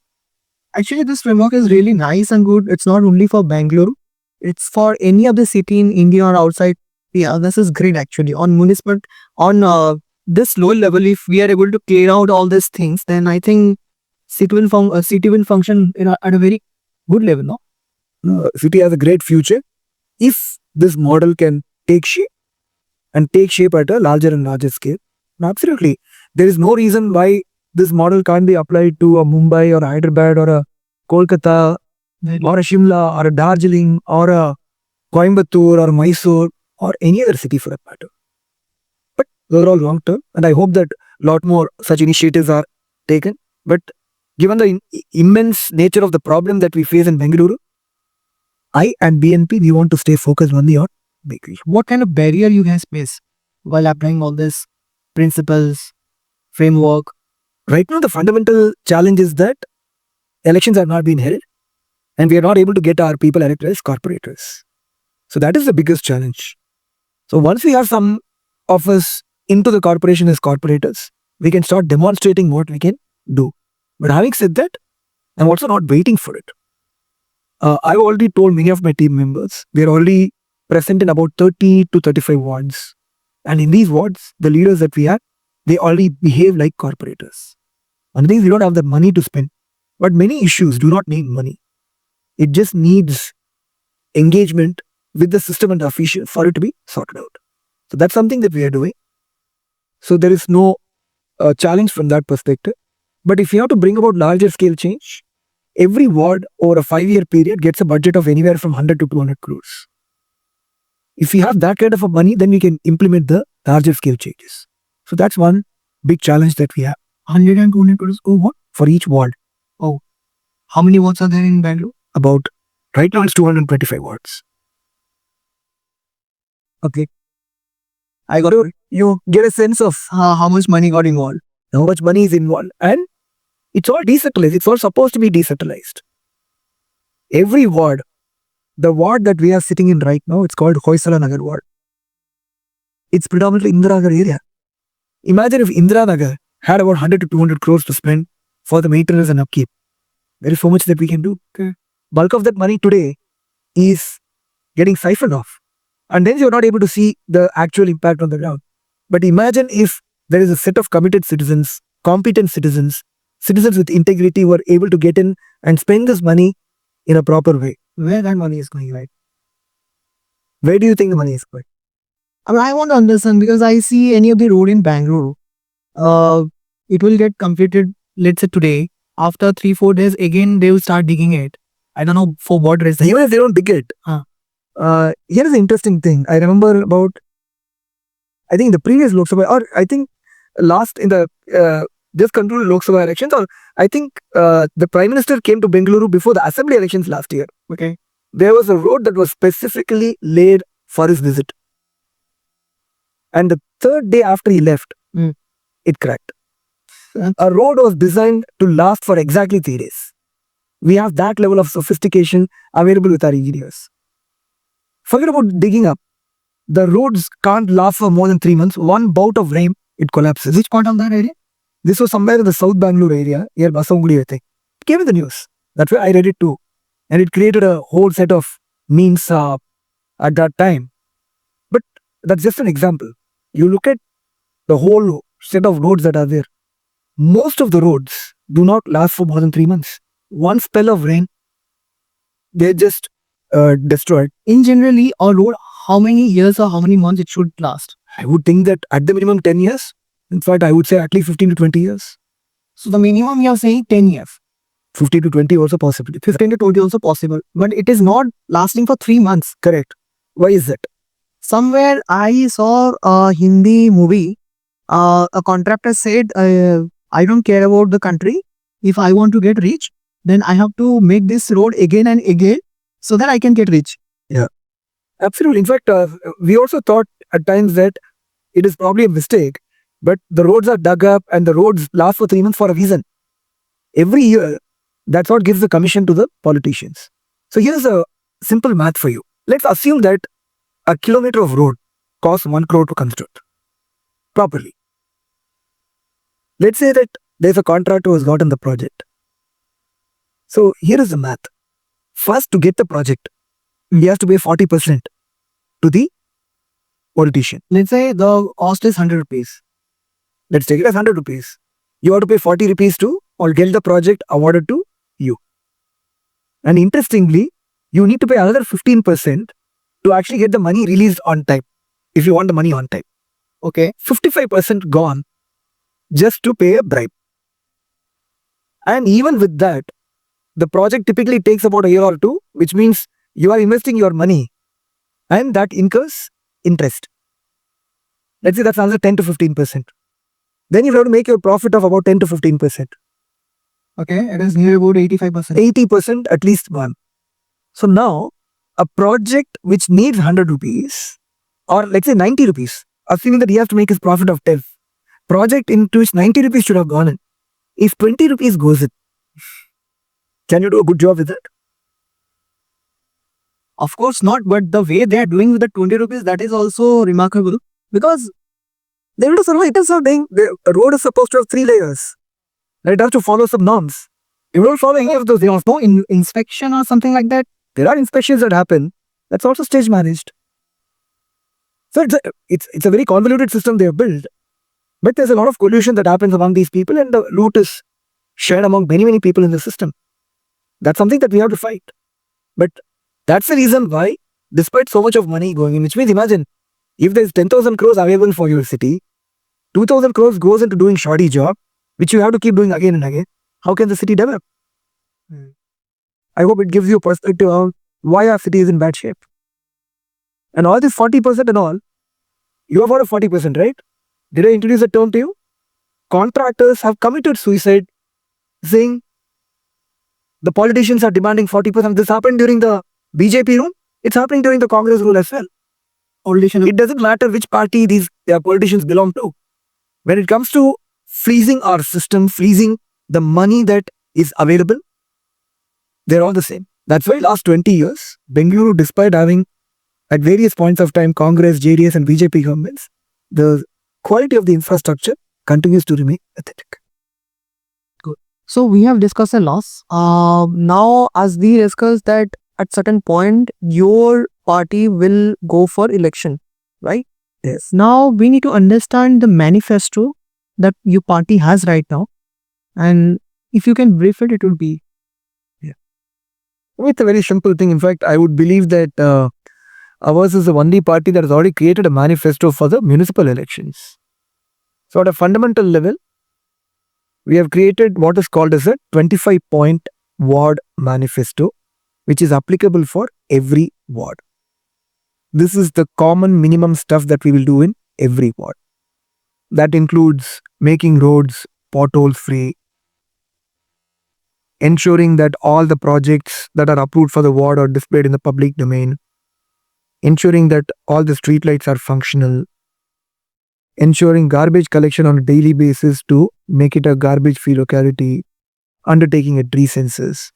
Actually, this framework is really nice and good. It's not only for Bangalore, it's for any other city in India or outside. Yeah, this is great actually. On municipal, on this low level, if we are able to clear out all these things, then I think city will function at a very good level, no? City has a great future if this model can take shape and take shape at a larger and larger scale. And absolutely, there is no reason why this model can't be applied to a Mumbai or a Hyderabad or a Kolkata or a Shimla or a Darjeeling or a Coimbatore or Mysore or any other city for that matter. But those are all long term, and I hope that a lot more such initiatives are taken. But given the immense nature of the problem that we face in Bengaluru, I and BNP, we want to stay focused only on bakery. What kind of barrier you guys face while applying all these principles, framework? Right now, the fundamental challenge is that elections have not been held and we are not able to get our people elected as corporators. So that is the biggest challenge. So once we have some of us into the corporation as corporators, we can start demonstrating what we can do. But having said that, I'm also not waiting for it. I've already told many of my team members, we are already present in about 30 to 35 wards. And in these wards, the leaders that we have, they already behave like corporators. One thing is we don't have the money to spend. But many issues do not need money. It just needs engagement with the system and the officials for it to be sorted out. So that's something that we are doing. So there is no challenge from that perspective. But if you have to bring about larger scale change, every ward over a 5-year period gets a budget of anywhere from 100 to 200 crores. If we have that kind of a money, then we can implement the larger scale changes. So that's one big challenge that we have. 100 and 200 crores. Oh, what? For each ward. Oh, how many wards are there in Bangalore? About, right now it's 225 wards. Okay. I got to, you get a sense of How much money got involved? how much money is involved. And it's all decentralized. It's all supposed to be decentralized. Every ward, the ward that we are sitting in right now, it's called Hoysala Nagar ward. It's predominantly Indira Nagar area. Imagine if Indira Nagar had about 100 to 200 crores to spend for the maintenance and upkeep. There is so much that we can do. Okay. Bulk of that money today is getting siphoned off. And then you're not able to see the actual impact on the ground. But imagine if there is a set of committed citizens, competent citizens, citizens with integrity who are able to get in and spend this money in a proper way. Where that money is going, right? Where do you think the money is going? I mean, I want to understand because I see any of the road in Bangalore, it will get completed, let's say today. After 3-4 days, again they will start digging it. I don't know for what reason. Even if they don't dig it, here is the interesting thing. I remember about, I think the previous Lok Sabha, or I think last in the just concluded Lok Sabha elections, or I think the Prime Minister came to Bengaluru before the Assembly elections last year. Okay. There was a road that was specifically laid for his visit. And the third day after he left, it cracked. A road was designed to last for exactly 3 days. We have that level of sophistication available with our engineers. Forget about digging up. The roads can't last for more than 3 months. One bout of rain, it collapses. Which part of that area? This was somewhere in the South Bangalore area, near Basavangudi, I think. It came in the news. That's why I read it too. And it created a whole set of memes at that time. But that's just an example. You look at the whole set of roads that are there. Most of the roads do not last for more than 3 months. One spell of rain, they're just destroyed. In generally, a road, how many years or how many months it should last? I would think that at the minimum 10 years. In fact, I would say at least 15 to 20 years. So the minimum you are saying 10 years. 50 to 20 also possible. 15 to 20 also possible. But it is not lasting for 3 months. Correct. Why is that? Somewhere I saw a Hindi movie. A contractor said, I don't care about the country. If I want to get rich, then I have to make this road again and again so that I can get rich. Yeah, absolutely. In fact, we also thought at times that it is probably a mistake, but the roads are dug up and the roads last for 3 months for a reason. Every year, that's what gives the commission to the politicians. So here's a simple math for you. Let's assume that a kilometer of road costs 1 crore to construct properly. Let's say that there's a contractor who has gotten the project. So here is the math. First, to get the project, he has to pay 40% to the politician. Let's say the cost is 100 rupees. Let's take it as 100 rupees. You have to pay 40 rupees to or get the project awarded to you. And interestingly, you need to pay another 15% to actually get the money released on time. If you want the money on time. Okay. 55% gone just to pay a bribe. And even with that, the project typically takes about a year or two, which means you are investing your money and that incurs interest. Let's say that's another 10 to 15%. Then you have to make your profit of about 10 to 15%. Okay, it is near about 85%. 80% at least one. So now, a project which needs 100 rupees, or let's say 90 rupees, assuming that he has to make his profit of 10, project into which 90 rupees should have gone in. If 20 rupees goes in, can you do a good job with it? Of course not, but the way they are doing with the 20 rupees, that is also remarkable because they will do some items of thing. The road is supposed to have 3 layers. It has to follow some norms. If you don't follow any of those, there was no inspection or something like that. There are inspections that happen. That's also stage managed. So it's a very convoluted system they have built. But there's a lot of collusion that happens among these people and the loot is shared among many, many people in the system. That's something that we have to fight. But that's the reason why, despite so much of money going in, which means imagine, if there's 10,000 crores available for your city, 2,000 crores goes into doing shoddy job, which you have to keep doing again and again. How can the city develop? I hope it gives you a perspective on why our city is in bad shape. And all this 40% and all, you have heard of 40%, right? Did I introduce the term to you? Contractors have committed suicide, saying the politicians are demanding 40%. This happened during the BJP rule. It's happening during the Congress rule as well. It doesn't matter which party these politicians belong to. When it comes to freezing our system, freezing the money that is available, they're all the same. That's why last 20 years, Bengaluru, despite having at various points of time Congress, JDS and BJP governments, the quality of the infrastructure continues to remain pathetic. Good. So we have discussed a loss. Now, as we discussed that at certain point, your party will go for election, right? Yes. Now we need to understand the manifesto that your party has right now, and if you can brief it, it would be. It's a very simple thing. In fact, I would believe that ours is the only party that has already created a manifesto for the municipal elections. So at a fundamental level, we have created what is called as a 25-point ward manifesto, which is applicable for every ward. This is the common minimum stuff that we will do in every ward. That includes making roads pothole free, ensuring that all the projects that are approved for the ward are displayed in the public domain, ensuring that all the streetlights are functional, ensuring garbage collection on a daily basis to make it a garbage-free locality, undertaking a tree census.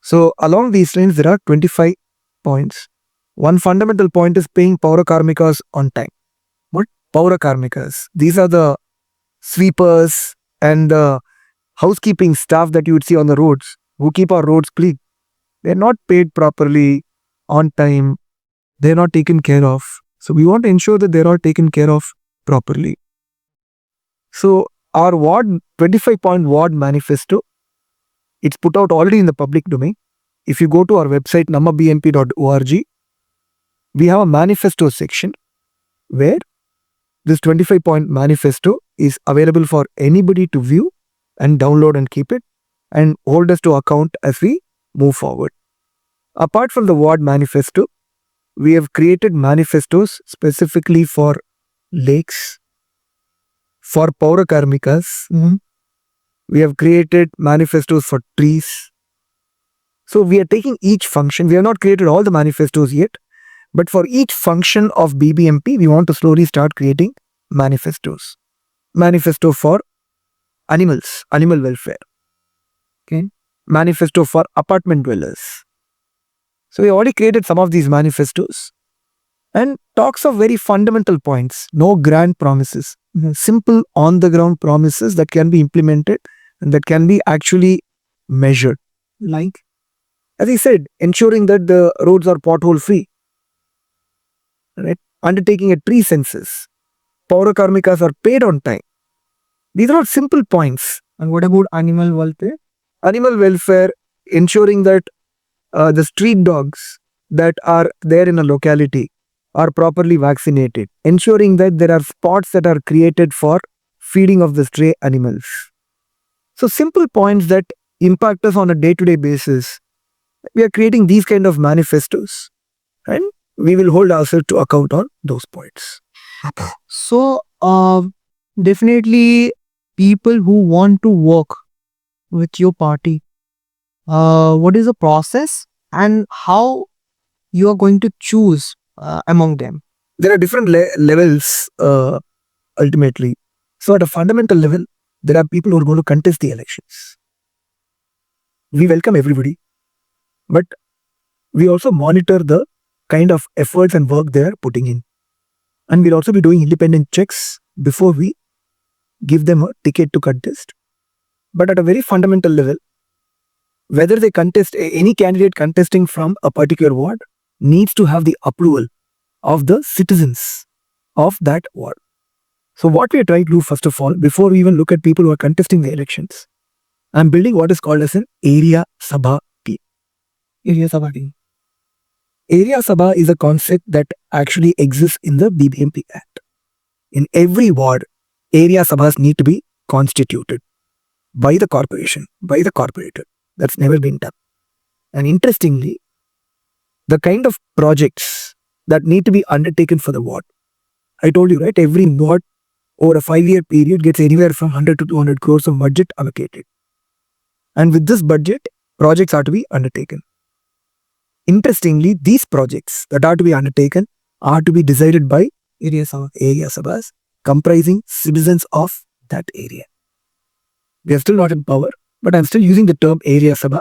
So along these lines, there are 25 points. One fundamental point is paying Paura Karmikas on time. What? Paura Karmikas. These are the sweepers and the housekeeping staff that you would see on the roads who keep our roads clean. They're not paid properly, on time. They're not taken care of. So we want to ensure that they're all taken care of properly. So our ward 25-point ward manifesto, it's put out already in the public domain. If you go to our website nammabmp.org, we have a manifesto section where this 25-point manifesto is available for anybody to view and download and keep it and hold us to account as we move forward. Apart from the ward manifesto, we have created manifestos specifically for lakes, for Paura Karmikas. We have created manifestos for trees. So we are taking each function. We have not created all the manifestos yet, but for each function of BBMP, we want to slowly start creating manifestos. Manifesto for animals, animal welfare. Okay. Manifesto for apartment dwellers. So we already created some of these manifestos and talks of very fundamental points. No grand promises. Simple on the ground promises that can be implemented and that can be actually measured. Like, as I said, ensuring that the roads are pothole free. Right? Undertaking a tree census. Paura Karmikas are paid on time. These are all simple points. And what about animal welfare? Animal welfare, ensuring that the street dogs that are there in a locality are properly vaccinated. Ensuring that there are spots that are created for feeding of the stray animals. So simple points that impact us on a day-to-day basis. We are creating these kind of manifestos and we will hold ourselves to account on those points. So, definitely people who want to work with your party, what is the process and how you are going to choose among them? There are different levels ultimately. So at a fundamental level, there are people who are going to contest the elections. We welcome everybody, but we also monitor the kind of efforts and work they are putting in. And we'll also be doing independent checks before we give them a ticket to contest. But at a very fundamental level, whether they contest, any candidate contesting from a particular ward needs to have the approval of the citizens of that ward. So what we are trying to do, first of all, before we even look at people who are contesting the elections, I'm building what is called as an Area Sabha team. Area Sabha team. Area Sabha is a concept that actually exists in the BBMP Act. In every ward, Area Sabhas need to be constituted by the corporation, by the corporator. That's never been done. And interestingly, the kind of projects that need to be undertaken for the ward, I told you, right, every ward over a 5-year period gets anywhere from 100 to 200 crores of budget allocated. And with this budget, projects are to be undertaken. Interestingly, these projects that are to be undertaken are to be decided by area sabhas comprising citizens of that area. We are still not in power, but I'm still using the term Area Sabha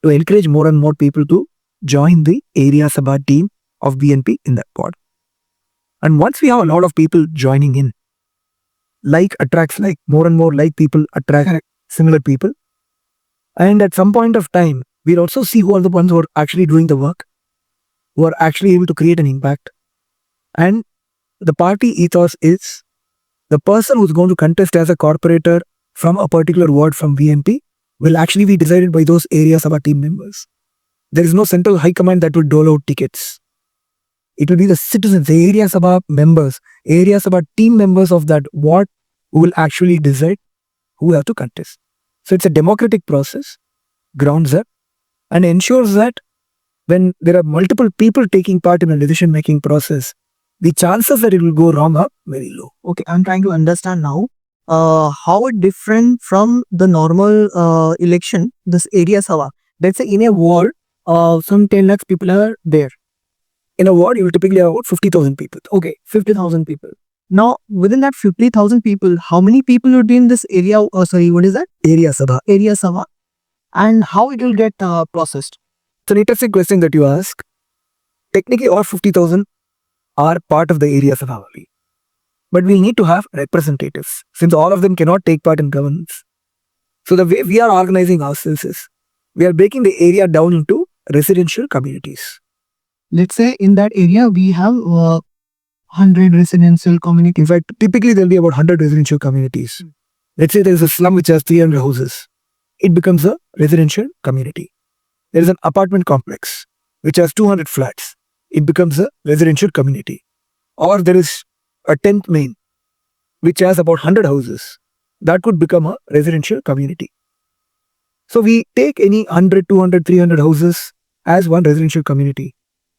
to encourage more and more people to join the Area Sabha team of BNP in that ward. And once we have a lot of people joining in, like attracts like, more and more like people attract similar people. And at some point of time, we'll also see who are the ones who are actually doing the work. who are actually able to create an impact. And the party ethos is the person who's going to contest as a corporator from a particular ward from VMP will actually be decided by those areas of our team members. There is no central high command that will dole out tickets. It will be the citizens, the areas of our members, areas of our team members of that ward who will actually decide who have to contest. So it's a democratic process, grounds up, and ensures that when there are multiple people taking part in a decision-making process, the chances that it will go wrong are very low. Okay, I'm trying to understand now how it different from the normal election, this area Sabha. Let's say in a ward, some 10 lakhs people are there. In a ward, you will typically have about 50,000 people. Okay, 50,000 people. Now, within that 50,000 people, how many people would be in this area? Sorry, what is that? Area Sabha. Area Sabha. And how it will get processed? It's an interesting question that you ask. Technically, all 50,000 are part of the area Sabha only. But we need to have representatives, since all of them cannot take part in governance. So the way we are organizing ourselves is, we are breaking the area down into residential communities. Let's say in that area, we have 100 residential communities. In fact, typically there will be about 100 residential communities. Let's say there is a slum which has 300 houses. It becomes a residential community. There is an apartment complex which has 200 flats. It becomes a residential community. Or there is a 10th main which has about 100 houses. That could become a residential community. So we take any 100, 200, 300 houses as one residential community.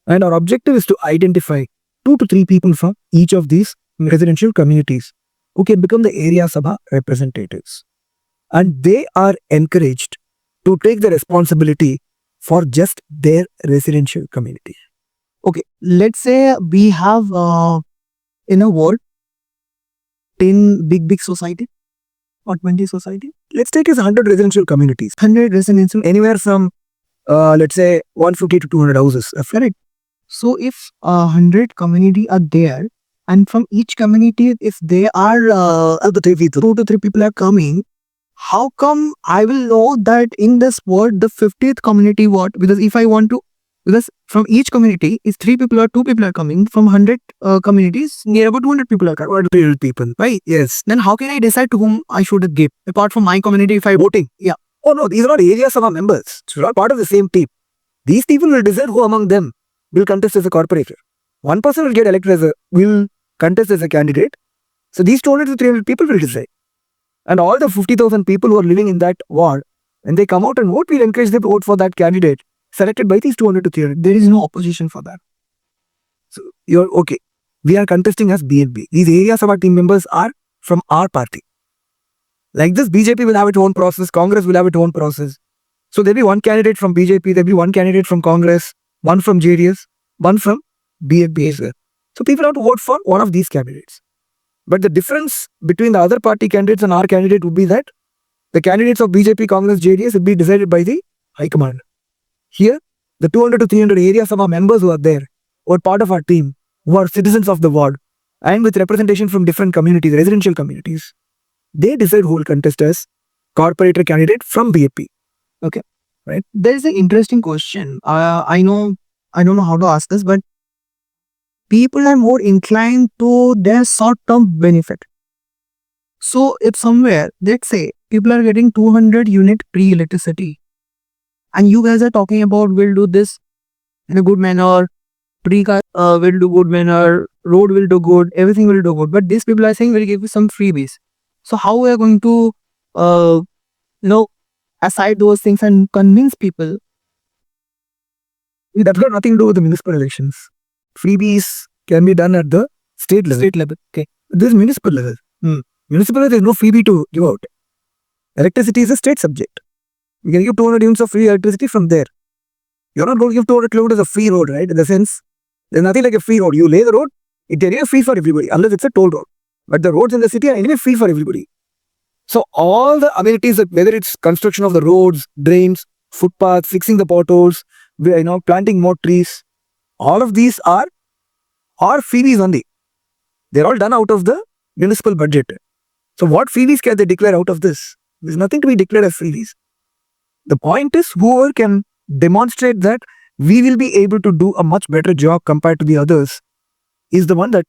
And our objective is to identify 2 to 3 people from each of these residential communities who can become the area Sabha representatives. And they are encouraged to take the responsibility for just their residential community. Okay, let's say we have in a ward 10 big society or 20 society. Let's take as 100 residential communities. 100 residential, Anywhere from, let's say, 150 to 200 houses. Correct? So if 100 community are there, and from each community, if they are 2 to 3 people are coming, how come I will know that in this ward, the 50th community ward, because if I want to, because from each community, is 3 people or 2 people are coming, from 100 communities, near about 200 people are coming. 200 people. Right? Yes. Then how can I decide to whom I should give? Apart from my community, if I Voting. Yeah. Oh no, these are not areas of our members. They're all part of the same team. These people will decide who among them will contest as a corporator. One person will get elected will contest as a candidate. So these 200 to 300 people will decide. And all the 50,000 people who are living in that ward, when they come out and vote, we'll encourage them to vote for that candidate selected by these 200 to 300. There is no opposition for that. So you're okay. We are contesting as BNB. These areas of our team members are from our party. Like this, BJP will have its own process, Congress will have its own process. So there'll be one candidate from BJP, there'll be one candidate from Congress, one from JDS, one from BNP as well. So people have to vote for one of these candidates. But the difference between the other party candidates and our candidate would be that the candidates of BJP, Congress, JDS will be decided by the High Command. Here, the 200 to 300 areas of our members who are there, who are part of our team, who are citizens of the ward, and with representation from different communities, residential communities, they decide who will contest as corporator candidate from BAP. Okay. Right? There is an interesting question. I don't know how to ask this, but people are more inclined to their short-term benefit. So if somewhere, let's say, people are getting 200 unit free electricity, and you guys are talking about we'll do this in a good manner, pre-car will do good manner, road will do good, everything will do good. But these people are saying we'll give you some freebies. So how we are going to, aside those things and convince people? That's got nothing to do with the municipal elections. Freebies can be done at the state level. Okay. This is municipal level. Municipal level, there is no freebie to give out. Electricity is a state subject. You can give 200 units of free electricity from there. You're not going to give 200 kilometers of free road, right? In the sense, there's nothing like a free road. You lay the road, it's anyway free for everybody, unless it's a toll road. But the roads in the city are anyway free for everybody. So all the amenities, whether it's construction of the roads, drains, footpaths, fixing the potholes, planting more trees, all of these are freebies only. They're all done out of the municipal budget. So what freebies can they declare out of this? There's nothing to be declared as freebies. The point is, whoever can demonstrate that we will be able to do a much better job compared to the others is the one that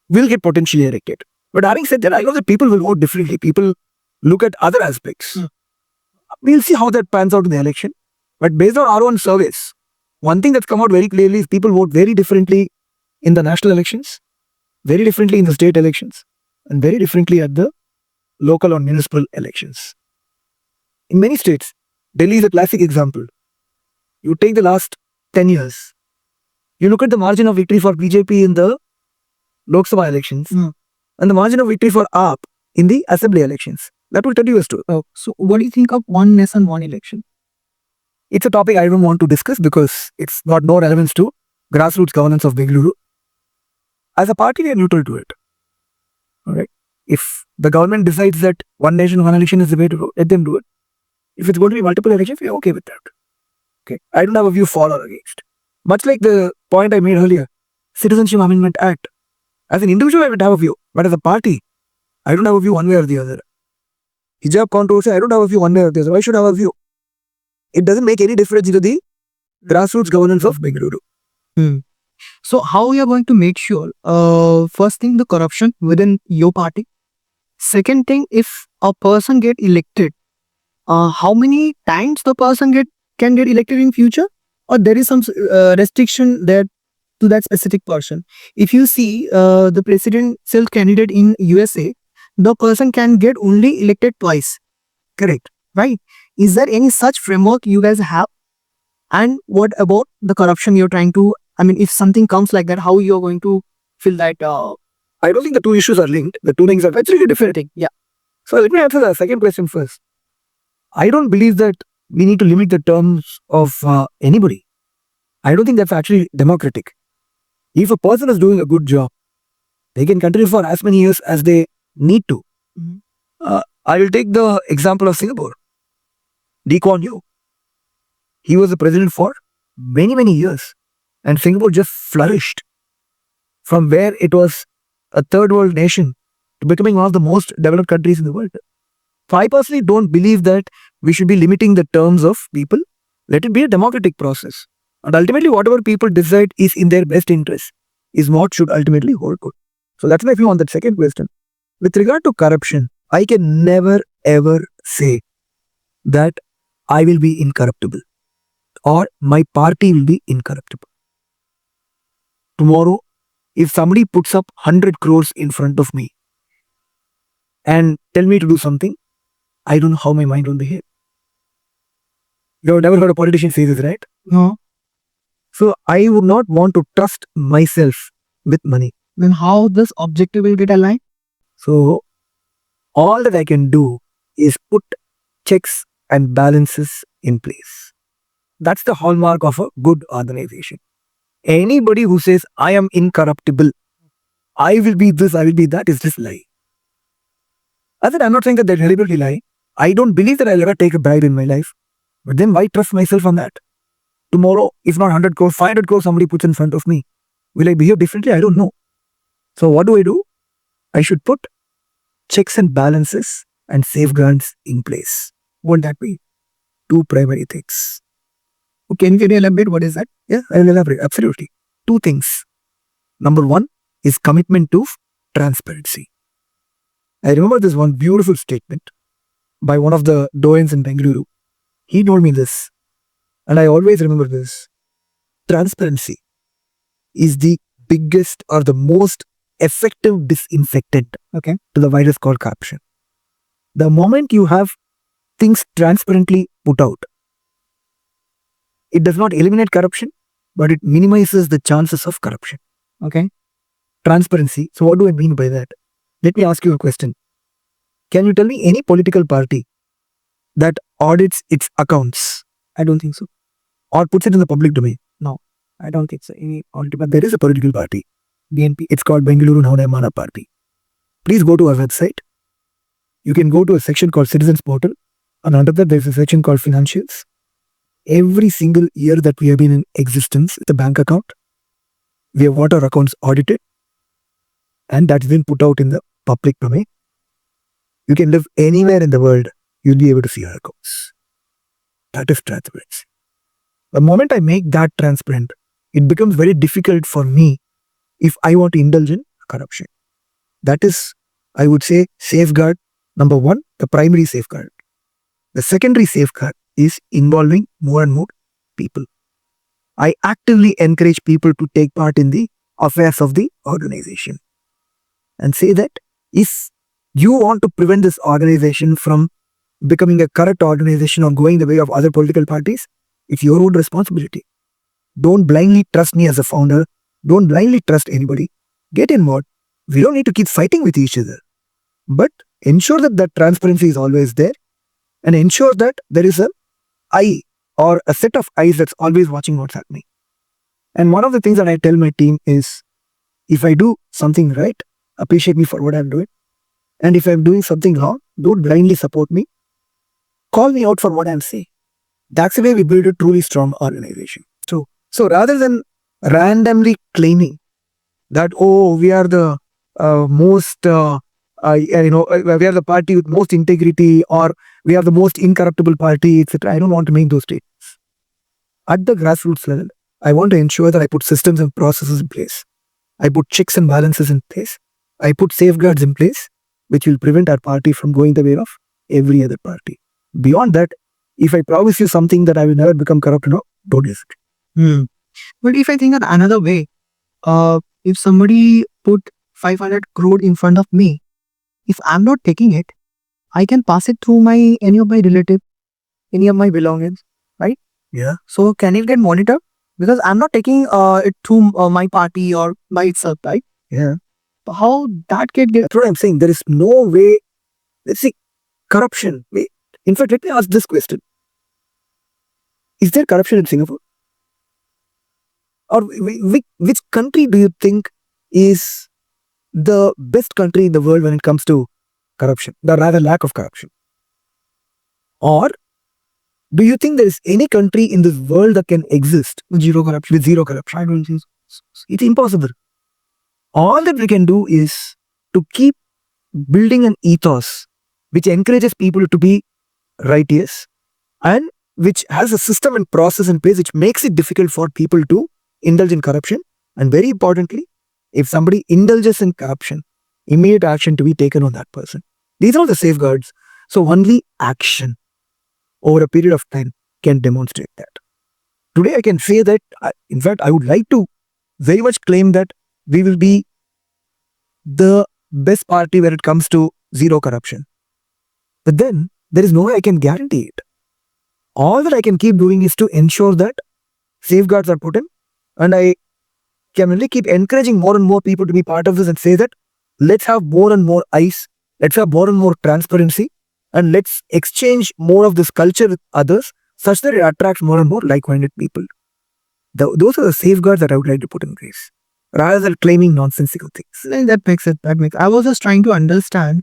will get potentially elected. But having said that, I know that people will vote differently. People look at other aspects. We'll see how that pans out in the election. But based on our own surveys, one thing that's come out very clearly is people vote very differently in the national elections, very differently in the state elections, and very differently at the local or municipal elections. In many states, Delhi is a classic example. You take the last 10 years, you look at the margin of victory for BJP in the Lok Sabha elections and the margin of victory for AAP in the assembly elections. That will tell you a story. So what do you think of one nation, one election? It's a topic I don't want to discuss because it's got no relevance to grassroots governance of Bengaluru. As a party, we are neutral to it. All right. If the government decides that one nation, one election is the way to go, let them do it. If it's going to be multiple elections, we are okay with that. Okay. I don't have a view for or against. Much like the point I made earlier, Citizenship Amendment Act. As an individual, I would have a view, but as a party, I don't have a view one way or the other. Hijab controversy, I don't have a view one way or the other. Why should I have a view? It doesn't make any difference to the grassroots governance of Bengaluru. So how you are going to make sure, first thing, the corruption within your party. Second thing, if a person get elected, how many times the person can get elected in future? Or there is some restriction there to that specific person. If you see the presidential candidate in USA, the person can get only elected twice. Correct. Right? Is there any such framework you guys have? And what about the corruption you're trying to, I mean, if something comes like that, how you're going to fill that? I don't think the two issues are linked. The two things are actually different. Yeah. So let me answer the second question first. I don't believe that we need to limit the terms of anybody. I don't think that's actually democratic. If a person is doing a good job, they can continue for as many years as they need to. I will take the example of Singapore. Lee Kuan Yew. He was the president for many, many years. And Singapore just flourished from where it was a third world nation to becoming one of the most developed countries in the world. So I personally don't believe that we should be limiting the terms of people. Let it be a democratic process. And ultimately, whatever people decide is in their best interest is what should ultimately hold good. So that's my view on that second question. With regard to corruption, I can never ever say that I will be incorruptible or my party will be incorruptible. Tomorrow, if somebody puts up 100 crores in front of me and tell me to do something, I don't know how my mind will behave. You've never heard a politician say this, right? No. So I would not want to trust myself with money. Then how this objective will get aligned? So all that I can do is put checks and balances in place. That's the hallmark of a good organization. Anybody who says, I am incorruptible, I will be this, I will be that, is just lie. I said, I'm not saying that they're deliberately lie. I don't believe that I'll ever take a bribe in my life. But then why trust myself on that? Tomorrow, if not 100 crores, 500 crores somebody puts in front of me. Will I behave differently? I don't know. So what do? I should put checks and balances and safeguards in place. Won't that be? Two primary things. Okay, can you elaborate? What is that? Yeah, I will elaborate. Absolutely. Two things. Number one is commitment to transparency. I remember this one beautiful statement by one of the doyens in Bengaluru. He told me this, and I always remember this. Transparency is the biggest or the most effective disinfectant to the virus called corruption. The moment you have things transparently put out, it does not eliminate corruption, but it minimizes the chances of corruption. Okay. Transparency. So what do I mean by that? Let me ask you a question. Can you tell me any political party that audits its accounts? I don't think so. Or puts it in the public domain? No, I don't think so. But there is a political party. BNP. It's called Bangalore Apartments Party. Please go to our website. You can go to a section called Citizens Portal. And under that, there's a section called Financials. Every single year that we have been in existence, it's a bank account. We have got our accounts audited. And that's been put out in the public domain. You can live anywhere in the world. You'll be able to see our accounts. That is transparency. The moment I make that transparent, it becomes very difficult for me if I want to indulge in corruption. That is, I would say, safeguard number one, the primary safeguard. The secondary safeguard is involving more and more people. I actively encourage people to take part in the affairs of the organization and say that if you want to prevent this organization from becoming a corrupt organization or going the way of other political parties, it's your own responsibility. Don't blindly trust me as a founder. Don't blindly trust anybody. Get involved. We don't need to keep fighting with each other. But ensure that that transparency is always there and ensure that there is an eye or a set of eyes that's always watching what's happening. And one of the things that I tell my team is, if I do something right, appreciate me for what I'm doing. And if I'm doing something wrong, don't blindly support me. Call me out for what I'm saying. That's the way we build a truly strong organization. So rather than randomly claiming that, oh, we are the most, we are the party with most integrity, or we are the most incorruptible party, etc. I don't want to make those statements. At the grassroots level, I want to ensure that I put systems and processes in place. I put checks and balances in place. I put safeguards in place, which will prevent our party from going the way of every other party. Beyond that, if I promise you something that I will never become corrupt, don't risk it. But if I think of another way, if somebody put 500 crore in front of me, if I'm not taking it, I can pass it through any of my relative, any of my belongings, right? Yeah. So can it get monitored? Because I'm not taking it through my party or by itself, right? Yeah. How that can get? That's what I'm saying. There is no way. Let's see, corruption. In fact, let me ask this question. Is there corruption in Singapore? Or which country do you think is the best country in the world when it comes to corruption, or rather lack of corruption? Or do you think there is any country in this world that can exist With zero corruption. with zero corruption? I don't think so. It's impossible. All that we can do is to keep building an ethos which encourages people to be righteous and which has a system and process in place which makes it difficult for people to indulge in corruption. And very importantly, if somebody indulges in corruption, immediate action to be taken on that person. These are all the safeguards. So only action over a period of time can demonstrate that. Today I can say that, in fact, I would like to very much claim that we will be the best party when it comes to zero corruption. But then there is no way I can guarantee it. All that I can keep doing is to ensure that safeguards are put in, and I can only keep encouraging more and more people to be part of this and say that let's have more and more eyes, let's have more and more transparency, and let's exchange more of this culture with others such that it attracts more and more like-minded people. Those are the safeguards that I would like to put in place, rather than claiming nonsensical things. That makes it. I was just trying to understand,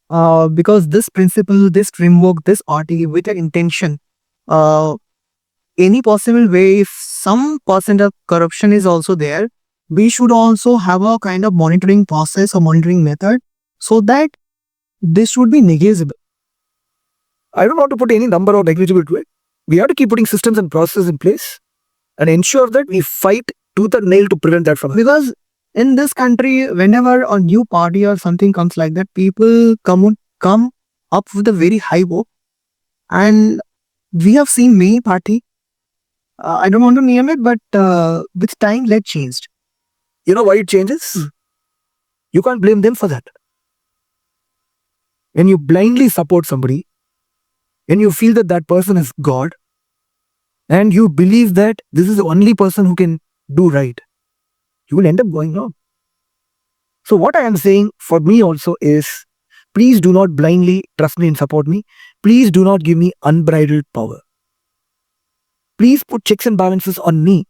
because this principle, this framework, this RT with an intention, any possible way, if some percent of corruption is also there, we should also have a kind of monitoring process or monitoring method so that this should be negligible. I don't want to put any number or negligible to it. We have to keep putting systems and processes in place and ensure that we fight tooth and nail to prevent that from happening. Because in this country, whenever a new party or something comes like that, people come up with a very high hope. And we have seen many party, I don't want to name it, but with time that changed. You know why it changes? You can't blame them for that. When you blindly support somebody, when you feel that that person is God, and you believe that this is the only person who can do right, you will end up going wrong. So what I am saying for me also is, please do not blindly trust me and support me. Please do not give me unbridled power. Please put checks and balances on me.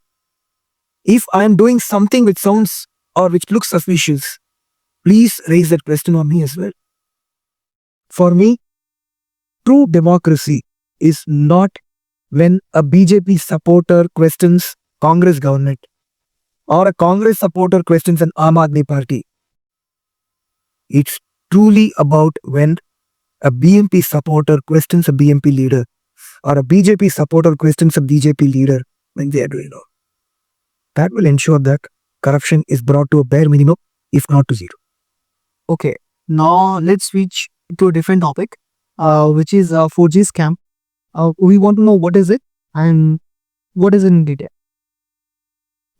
If I am doing something which sounds or which looks suspicious, please raise that question on me as well. For me, true democracy is not when a BJP supporter questions Congress government or a Congress supporter questions an Aam Aadmi party. It's truly about when a BNP supporter questions a BNP leader or a BJP supporter questions a BJP leader when they are doing all. That will ensure that corruption is brought to a bare minimum, if not to zero. Okay, now let's switch to a different topic, which is 4G scam. We want to know what is it and what is it in detail.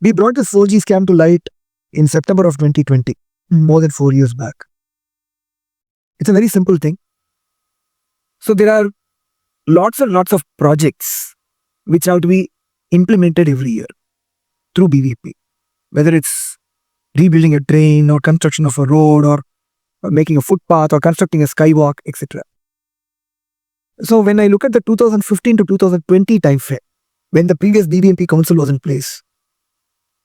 We brought the 4G scam to light in September of 2020, more than 4 years back. It's a very simple thing. So there are lots and lots of projects which have to be implemented every year through BVP, whether it's rebuilding a train or construction of a road or making a footpath or constructing a skywalk, etc. So when I look at the 2015 to 2020 time frame, when the previous BBMP council was in place,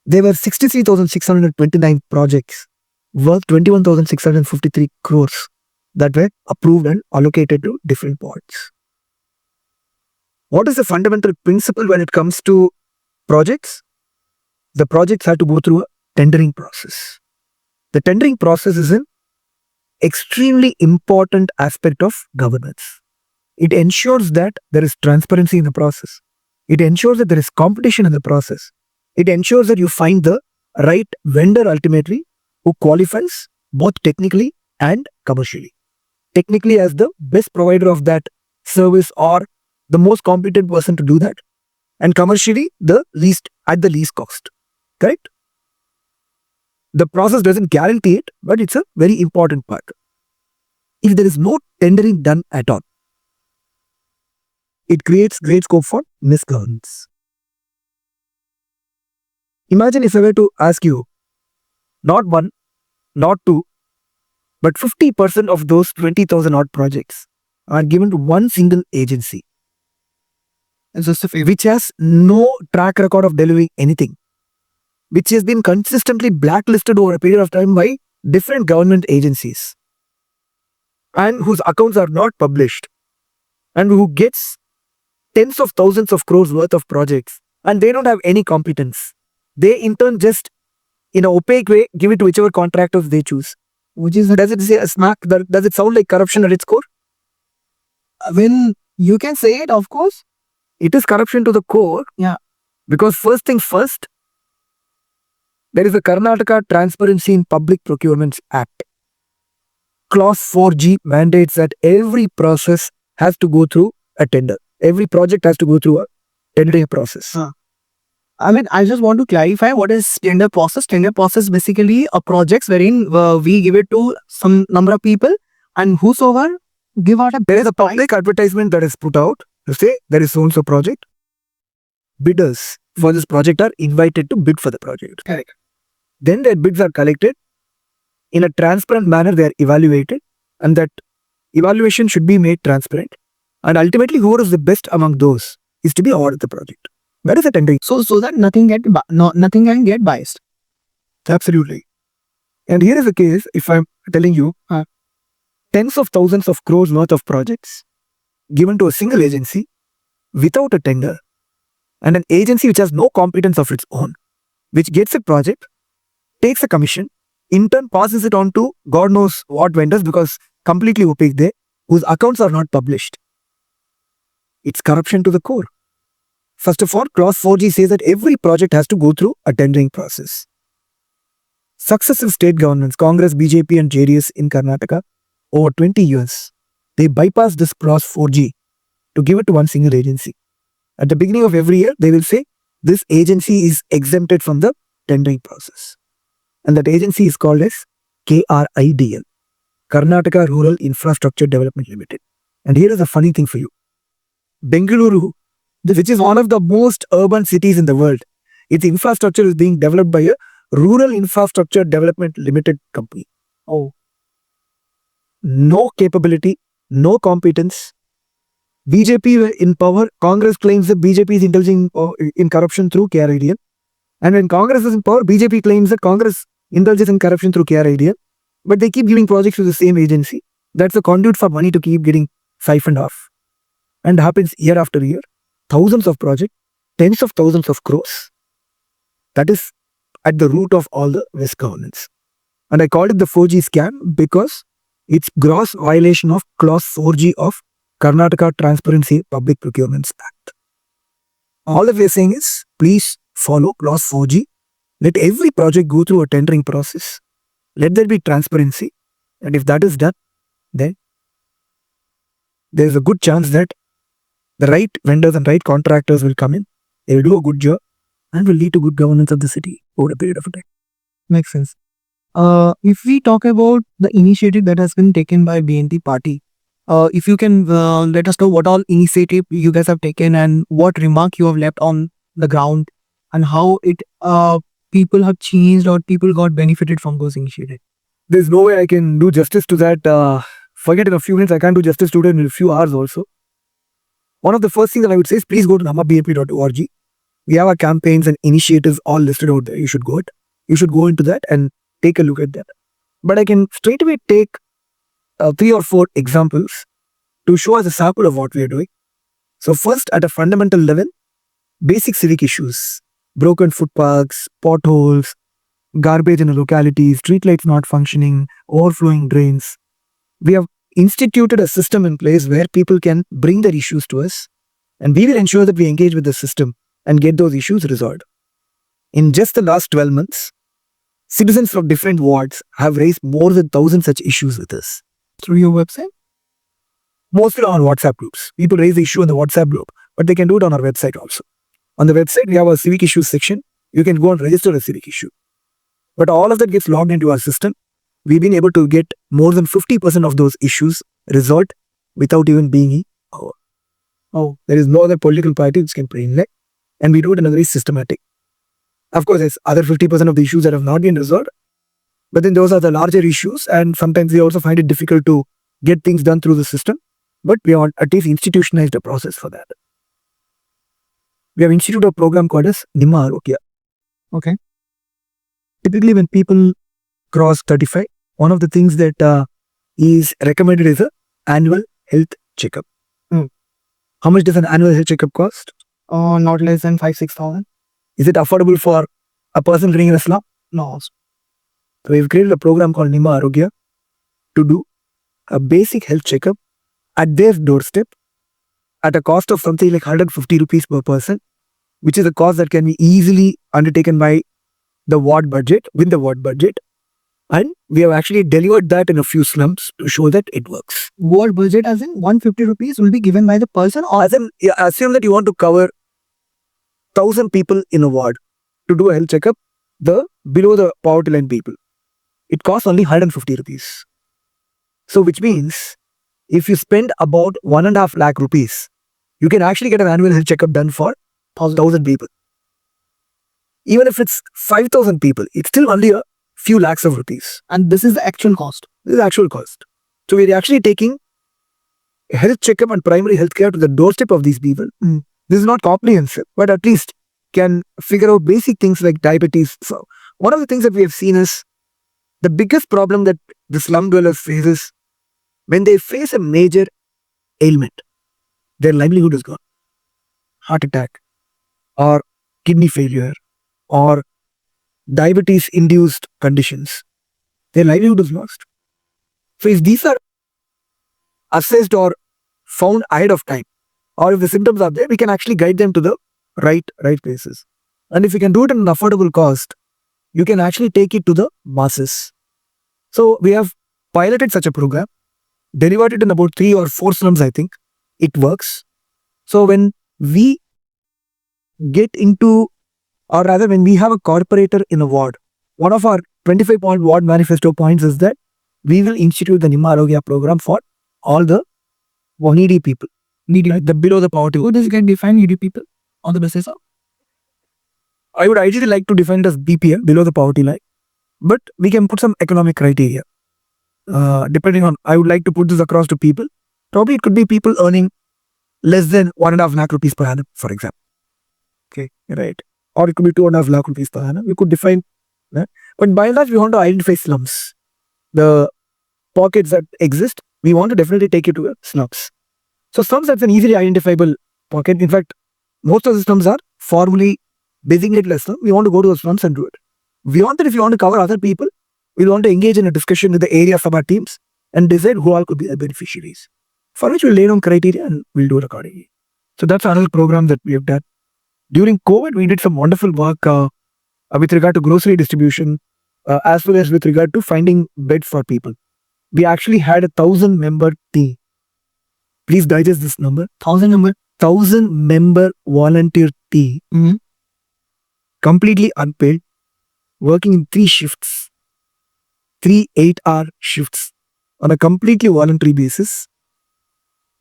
there were 63,629 projects worth 21,653 crores that were approved and allocated to different points. What is the fundamental principle when it comes to projects? The projects have to go through a tendering process. The tendering process is an extremely important aspect of governance. It ensures that there is transparency in the process. It ensures that there is competition in the process. It ensures that you find the right vendor ultimately who qualifies both technically and commercially. Technically as the best provider of that service or the most competent person to do that, and commercially at the least cost. Correct? The process doesn't guarantee it, but it's a very important part. If there is no tendering done at all, it creates great scope for misgovernance. Imagine if I were to ask you, not one, not two, but 50% of those 20,000 odd projects are given to one single agency, which has no track record of delivering anything, which has been consistently blacklisted over a period of time by different government agencies, and whose accounts are not published, and who gets tens of thousands of crores worth of projects, and they don't have any competence. They in turn just, in an opaque way, give it to whichever contractors they choose. Does it say a smack? Does it sound like corruption at its core? When you can say it, of course. It is corruption to the core. Yeah. Because first things first, there is a Karnataka Transparency in Public Procurements Act. Clause 4G mandates that every process has to go through a tender. Every project has to go through a tendering process. I mean, I just want to clarify what is tender process. Tender process basically a projects wherein we give it to some number of people, and whosoever give out There is a public advertisement that is put out to say there is so-and-so project. Bidders for this project are invited to bid for the project. Correct. Then their bids are collected. In a transparent manner, they are evaluated, and that evaluation should be made transparent. And ultimately, whoever is the best among those is to be awarded the project. That is a tendering. So that nothing can get biased. Absolutely. And here is the case, if I'm telling you, tens of thousands of crores worth of projects given to a single agency without a tender, and an agency which has no competence of its own, which gets a project, takes a commission, in turn passes it on to God knows what vendors, because completely opaque there, whose accounts are not published. It's corruption to the core. First of all, Clause 4G says that every project has to go through a tendering process. Successive state governments, Congress, BJP and JDS in Karnataka, over 20 years, they bypass this Clause 4G to give it to one single agency. At the beginning of every year, they will say, this agency is exempted from the tendering process. And that agency is called as KRIDL, Karnataka Rural Infrastructure Development Limited. And here is a funny thing for you. Bengaluru, which is one of the most urban cities in the world, its infrastructure is being developed by a Rural Infrastructure Development Limited company. Oh. No capability, no competence. BJP in power, Congress claims that BJP is indulging in corruption through KRIDL. And when Congress is in power, BJP claims that Congress indulges in corruption through KRIDL. But they keep giving projects to the same agency. That's a conduit for money to keep getting siphoned off. And happens year after year. Thousands of projects, tens of thousands of crores. That is at the root of all the misgovernance. And I called it the 4G scam because it's gross violation of Clause 4G of Karnataka Transparency Public Procurements Act. All that we are saying is, please follow clause 4G. Let every project go through a tendering process. Let there be transparency. And if that is done, then there is a good chance that the right vendors and right contractors will come in. They will do a good job and will lead to good governance of the city over a period of time. Makes sense. If we talk about the initiative that has been taken by BNP party, if you can let us know what all initiative you guys have taken and what remark you have left on the ground and how it people have changed or people got benefited from those initiatives. There's no way I can do justice to that. Forget in a few minutes, I can't do justice to it in a few hours also. One of the first things that I would say is please go to namabnp.org. We have our campaigns and initiatives all listed out there. You should go into that and take a look at that. But I can straight away take 3 or 4 examples to show us a sample of what we are doing. So first, at a fundamental level, basic civic issues, broken footpaths, potholes, garbage in a locality, streetlights not functioning, overflowing drains. We have instituted a system in place where people can bring their issues to us, and we will ensure that we engage with the system and get those issues resolved. In just the last 12 months, citizens from different wards have raised more than 1,000 such issues with us. Through your website? Mostly on WhatsApp groups. People raise the issue in the WhatsApp group, but they can do it on our website also. On the website, we have a civic issues section. You can go and register a civic issue. But all of that gets logged into our system. We've been able to get more than 50% of those issues resolved without even being in power. Oh, there is no other political party which can play in that. And we do it in a very systematic. Of course, there's other 50% of the issues that have not been resolved. But then those are the larger issues, and sometimes we also find it difficult to get things done through the system. But we have at least institutionalized a process for that. We have instituted a program called as Nima Arogya. Okay. Typically, when people cross 35, one of the things that is recommended is an annual health checkup. How much does an annual health checkup cost? Not less than 5,000-6,000. Is it affordable for a person living in a slum? No. So we've created a program called Nima Arogya to do a basic health checkup at their doorstep at a cost of something like 150 rupees per person, which is a cost that can be easily undertaken by the ward budget, with the ward budget. And we have actually delivered that in a few slums to show that it works. Ward budget as in 150 rupees will be given by the person, or As in, assume that you want to cover 1,000 people in a ward to do a health checkup, below the poverty line people. It costs only 150 rupees. So which means if you spend about 1.5 lakh rupees, you can actually get an annual health checkup done for 1,000 people. Even if it's 5,000 people, it's still only a few lakhs of rupees. and this is the actual cost. This is the actual cost. So we're actually taking a health checkup and primary health care to the doorstep of these people. This is not comprehensive, but at least can figure out basic things like diabetes. So one of the things that we have seen is the biggest problem that the slum dwellers face is when they face a major ailment, their livelihood is gone. Heart attack or kidney failure or diabetes-induced conditions. Their livelihood is lost. So if these are assessed or found ahead of time, or if the symptoms are there, we can actually guide them to the right places. And if you can do it at an affordable cost, you can actually take it to the masses. So we have piloted such a program, delivered it in about 3 or 4 slums, I think. It works. So when we get into, or rather when we have a corporator in a ward, one of our 25-point ward manifesto points is that we will institute the Nima Arogya program for all the needy people. Needy. Right? The below the poverty. Who does it get defined needy people on the basis of? I would ideally like to define it as BPL, below the poverty line, but we can put some economic criteria. Depending on, I would like to put this across to people. Probably it could be people earning less than 1.5 lakh rupees per annum, for example. Okay, right. Or it could be 2.5 lakh rupees per annum. We could define that. But by and large, we want to identify slums. The pockets that exist, we want to definitely take it to slums. So slums, that's an easily identifiable pocket. In fact, most of the slums are formally designated as slums. We want to go to the slums and do it. Beyond that, if you want to cover other people, we want to engage in a discussion with the area sub teams and decide who all could be the beneficiaries. For which we'll lay down criteria and we'll do it accordingly. So that's another program that we have done. During COVID, we did some wonderful work with regard to grocery distribution, as well as with regard to finding beds for people. We actually had a 1,000-member team. Please digest this number. 1,000-member volunteer team, completely unpaid, working in 3 shifts, 3 8-hour shifts on a completely voluntary basis.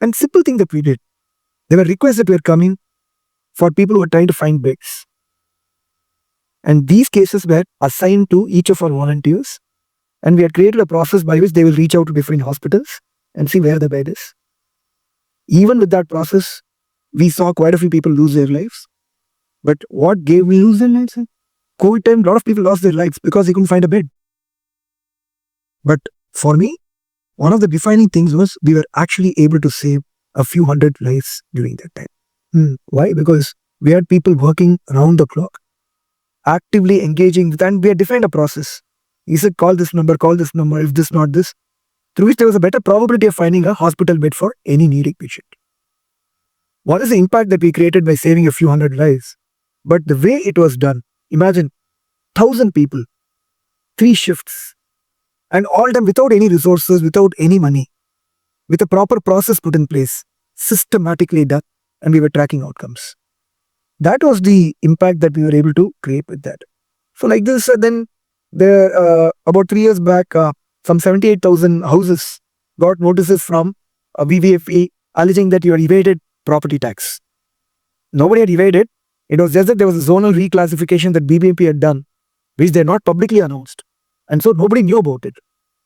And simple thing that we did, there were requests that were coming for people who were trying to find beds. And these cases were assigned to each of our volunteers. And we had created a process by which they will reach out to different hospitals and see where the bed is. Even with that process, we saw quite a few people lose their lives. But what gave me lose their lives? COVID time, a lot of people lost their lives because they couldn't find a bed. But for me, one of the defining things was we were actually able to save a few hundred lives during that time. Why? Because we had people working around the clock, actively engaging with, and we had defined a process. He said, call this number, if this, not this, through which there was a better probability of finding a hospital bed for any needy patient. What is the impact that we created by saving a few hundred lives? But the way it was done, imagine 1,000 people, 3 shifts, and all done without any resources, without any money, with a proper process put in place, systematically done, and we were tracking outcomes. That was the impact that we were able to create with that. So like this, then there, about 3 years back, some 78,000 houses got notices from BBFE alleging that you had evaded property tax. Nobody had evaded. It was just that there was a zonal reclassification that BBMP had done, which they had not publicly announced. And so nobody knew about it.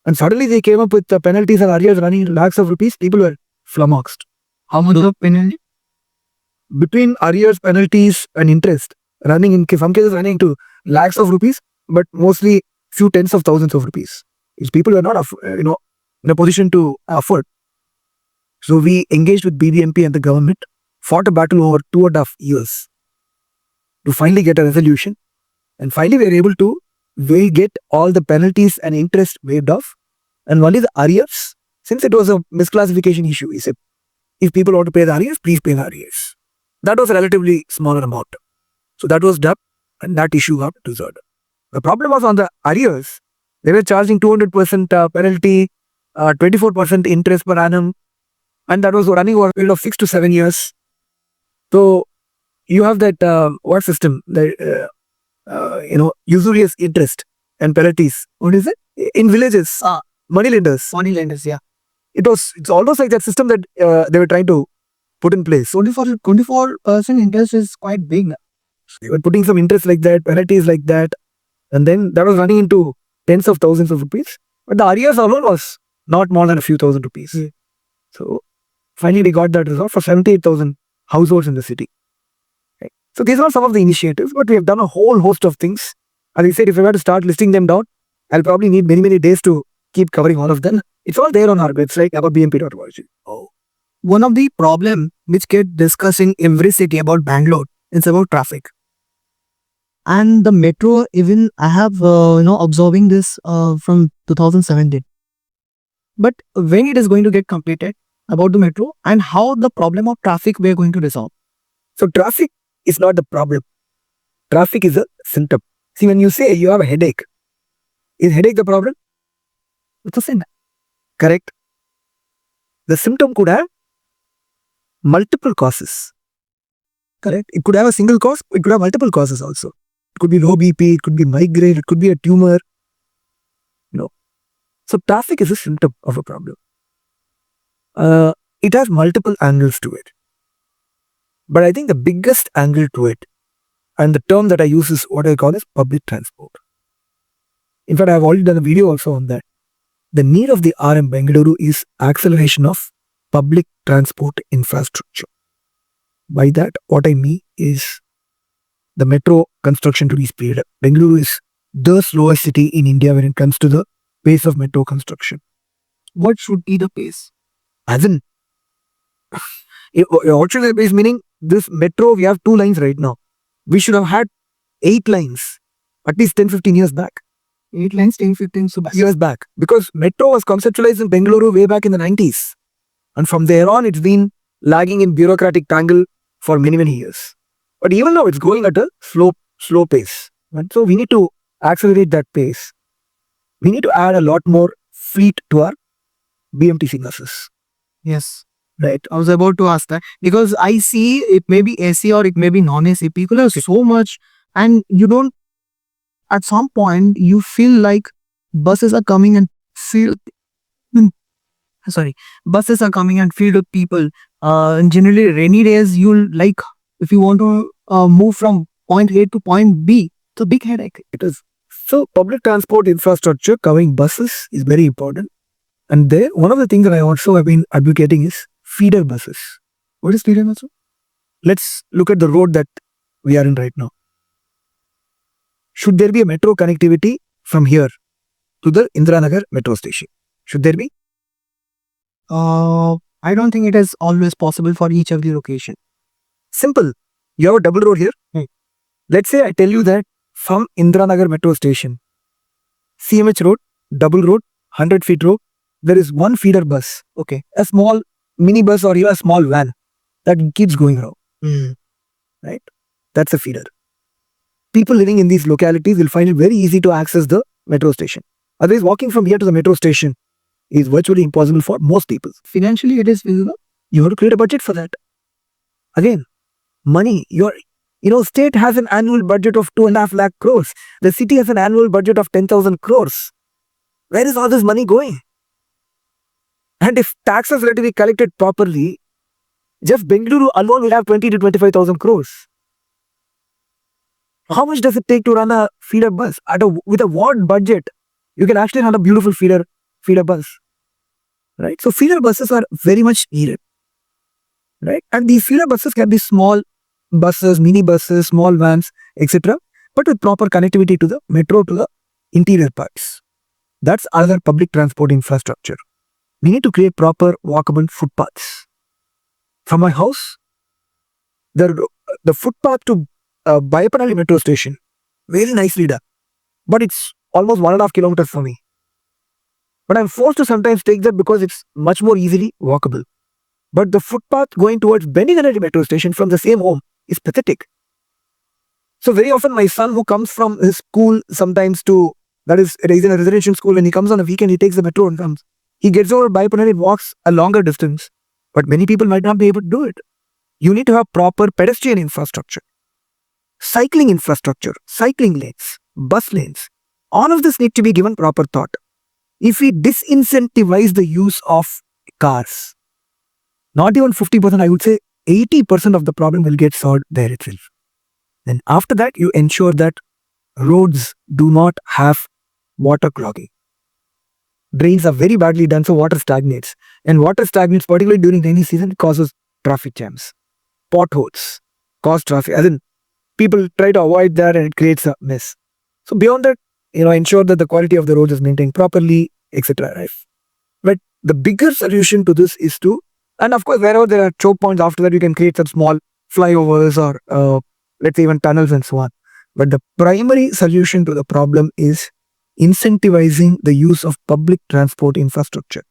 And suddenly they came up with the penalties and arrears running in lakhs of rupees. People were flummoxed. How much of penalty? Between arrears, penalties, and interest, running in some cases running to lakhs of rupees, but mostly few tens of thousands of rupees. Which people were not, in a position to afford. So we engaged with BBMP and the government, fought a battle over 2.5 years to finally get a resolution. And finally we were able to get all the penalties and interest waived off. And only the arrears, since it was a misclassification issue, he said, if people want to pay the arrears, please pay the arrears. That was a relatively smaller amount. So that was done and that issue got resolved. The problem was on the arrears. They were charging 200% penalty, 24% interest per annum, and that was running over a period of 6 to 7 years. So you have that what system? The usurious interest and penalties. What is it? In villages, money lenders. Money lenders, yeah. It's almost like that system that they were trying to put in place. 24% interest is quite big now. They were putting some interest like that, penalties like that, and then that was running into tens of thousands of rupees. But the arrears alone was not more than a few thousand rupees. Yeah. So finally we got that resolved for 78,000 households in the city. Right. So these are some of the initiatives, but we have done a whole host of things. As I said, if I were to start listing them down, I'll probably need many days to keep covering all of them. It's all there on our website, ababmp.org. One of the problem which get discussed in every city about Bangalore is about traffic. And the metro, even I have observing this from 2017. But when it is going to get completed about the metro and how the problem of traffic we are going to resolve? So traffic is not the problem. Traffic is a symptom. See, when you say you have a headache, is headache the problem? It's a sin. Correct. The symptom could have multiple causes. Correct. It could have a single cause. It could have multiple causes also. It could be low BP. It could be migraine. It could be a tumor. So traffic is a symptom of a problem. It has multiple angles to it. But I think the biggest angle to it, and the term that I use is what I call as public transport. In fact, I have already done a video also on that. The need of the RM Bengaluru is acceleration of public transport infrastructure. By that, what I mean is the metro construction to be speeded up. Bengaluru is the slowest city in India when it comes to the pace of metro construction. What should be the pace? As in, what should be the pace? Meaning, this metro, we have 2 lines right now. We should have had 8 lines, at least 10-15 years back. 8 lines, 10-15 years back. Because metro was conceptualized in Bengaluru way back in the 90s. And from there on, it's been lagging in bureaucratic tangle for many years. But even now, it's going at a slow pace. Right? So we need to accelerate that pace. We need to add a lot more fleet to our BMTC buses. Yes. Right. I was about to ask that because I see it may be AC or it may be non-AC. People are so much, and you don't. At some point, you feel like buses are coming and filled. Sorry, buses are coming and filled with people. Generally, rainy days, you'll like if you want to move from point A to point B. It's a big headache. It is. So public transport infrastructure covering buses is very important. And there, one of the things that I also have been advocating is feeder buses. What is feeder bus? Let's look at the road that we are in right now. Should there be a metro connectivity from here to the Indiranagar metro station? Should there be? I don't think it is always possible for each of the location. Simple. You have a double road here. Let's say I tell you that from Indiranagar metro station, CMH road, double road, 100 feet road, there is one feeder bus. Okay. A small mini bus or even a small van that keeps going around. Right? That's a feeder. People living in these localities will find it very easy to access the metro station. Otherwise, walking from here to the metro station is virtually impossible for most people. Financially, it is feasible. You have to create a budget for that. Again, money. State has an annual budget of 2.5 lakh crores. The city has an annual budget of 10,000 crores. Where is all this money going? And if taxes were to be collected properly, just Bengaluru alone will have 20 to 25,000 crores. How much does it take to run a feeder bus? With a what budget, you can actually run a beautiful feeder bus. Right? So feeder buses are very much needed. Right? And these feeder buses can be small buses, mini buses, small vans, etc. But with proper connectivity to the metro, to the interior parts. That's other public transport infrastructure. We need to create proper walkable footpaths. From my house, the footpath to Bayapanalli metro station, very nicely done. But it's almost 1.5 kilometers for me. But I'm forced to sometimes take that because it's much more easily walkable. But the footpath going towards Bengaluru metro station from the same home is pathetic. So very often my son who comes from his school sometimes he's in a residential school, when he comes on a weekend, he takes the metro and comes. He gets over by Punani, walks a longer distance. But many people might not be able to do it. You need to have proper pedestrian infrastructure, cycling infrastructure, cycling lanes, bus lanes. All of this need to be given proper thought. If we disincentivize the use of cars, not even 50%, I would say 80% of the problem will get solved there itself. Then after that, you ensure that roads do not have water clogging. Drains are very badly done, so water stagnates. And water stagnates, particularly during rainy season, causes traffic jams. Potholes cause traffic. As in, people try to avoid that and it creates a mess. So beyond that, ensure that the quality of the roads is maintained properly, etc. Right? But the bigger solution to this is and of course, wherever there are choke points, after that, you can create some small flyovers or let's say even tunnels and so on. But the primary solution to the problem is incentivizing the use of public transport infrastructure,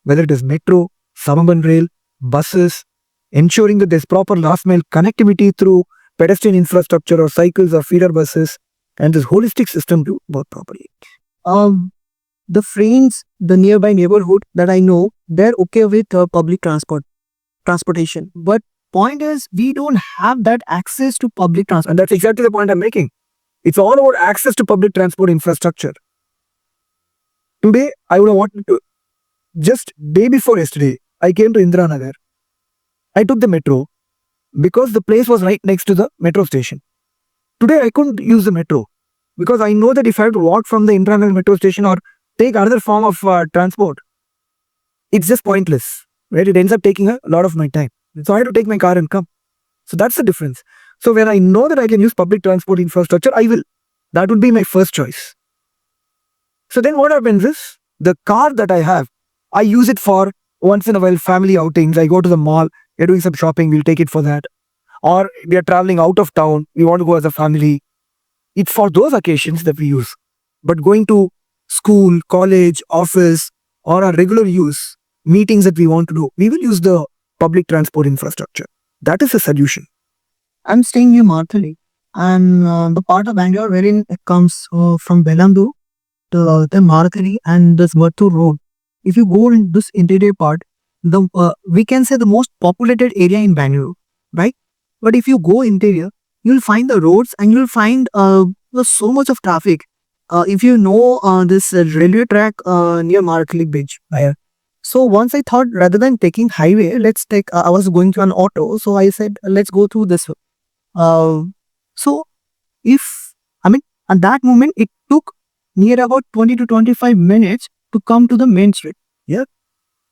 whether it is metro, suburban rail, buses, ensuring that there's proper last mile connectivity through pedestrian infrastructure or cycles or feeder buses, and this holistic system to work properly. The friends, the nearby neighborhood that I know, they're okay with public transportation. But point is, we don't have that access to public transport. And that's exactly the point I'm making. It's all about access to public transport infrastructure. Today, I would have wanted to, just day before yesterday, I came to Indiranagar. I took the metro because the place was right next to the metro station. Today, I couldn't use the metro because I know that if I have to walk from the Indiranagar metro station or take another form of transport, it's just pointless. Right? It ends up taking a lot of my time. So I had to take my car and come. So that's the difference. So when I know that I can use public transport infrastructure, I will. That would be my first choice. So then what happens is, the car that I have, I use it for once in a while family outings. I go to the mall, we're doing some shopping, we'll take it for that. Or we are traveling out of town, we want to go as a family. It's for those occasions that we use. But going to school, college, office, or our regular use, meetings that we want to do, we will use the public transport infrastructure. That is a solution. I'm staying near Marthali, and the part of Bangalore wherein it comes from Bellandu to the Marthali and this Vattur road. If you go in this interior part, the we can say the most populated area in Bangalore, right? But if you go interior, you'll find the roads and you'll find there's so much of traffic. If you know this railway track near Marthali Bridge, yeah. So once I thought rather than taking highway, let's take. I was going to an auto, so I said let's go through this. Uh, so if I mean at that moment it took near about 20 to 25 minutes to come to the main street. Yeah.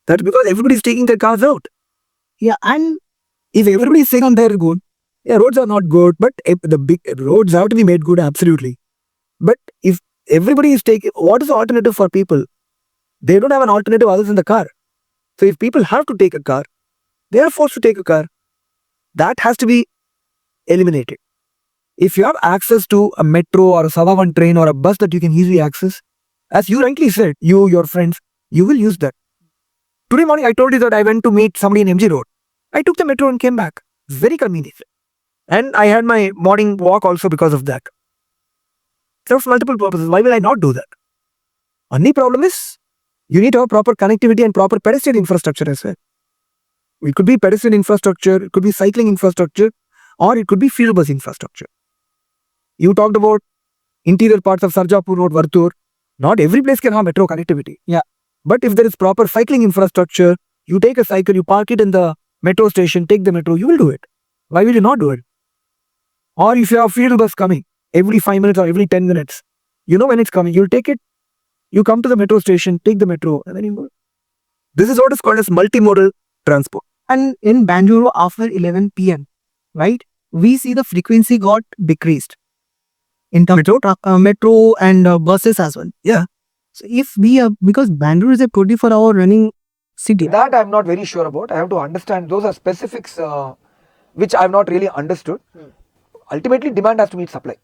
That's because everybody's taking their cars out. Yeah, and If everybody's saying on their good, yeah, roads are not good, but if the big roads have to be made good, absolutely. But if everybody is taking, what is the alternative for people? They don't have an alternative other than the car. So if people have to take a car, they are forced to take a car. That has to be eliminated. If you have access to a metro or a Sava-1 train or a bus that you can easily access, as you rightly said, you, your friends, you will use that. Today morning, I told you that I went to meet somebody in MG Road. I took the metro and came back. Very convenient. And I had my morning walk also because of that. Serves multiple purposes. Why will I not do that? Only problem is, you need to have proper connectivity and proper pedestrian infrastructure as well. It could be pedestrian infrastructure, it could be cycling infrastructure, or it could be field bus infrastructure. You talked about interior parts of Sarjapur Road, Vartur. Not every place can have metro connectivity. Yeah. But if there is proper cycling infrastructure, you take a cycle, you park it in the metro station, take the metro, you will do it. Why will you not do it? Or if you have field bus coming every 5 minutes or every 10 minutes, you know when it's coming, you'll take it, you come to the metro station, take the metro, and then you go. This is what is called as multimodal transport. and in Bangalore after 11 p.m., right? We see the frequency got decreased in terms of metro and buses as well. Yeah. So if we because Bangalore is a 24-hour running city. That I'm not very sure about. I have to understand. Those are specifics which I've not really understood. Ultimately, demand has to meet supply.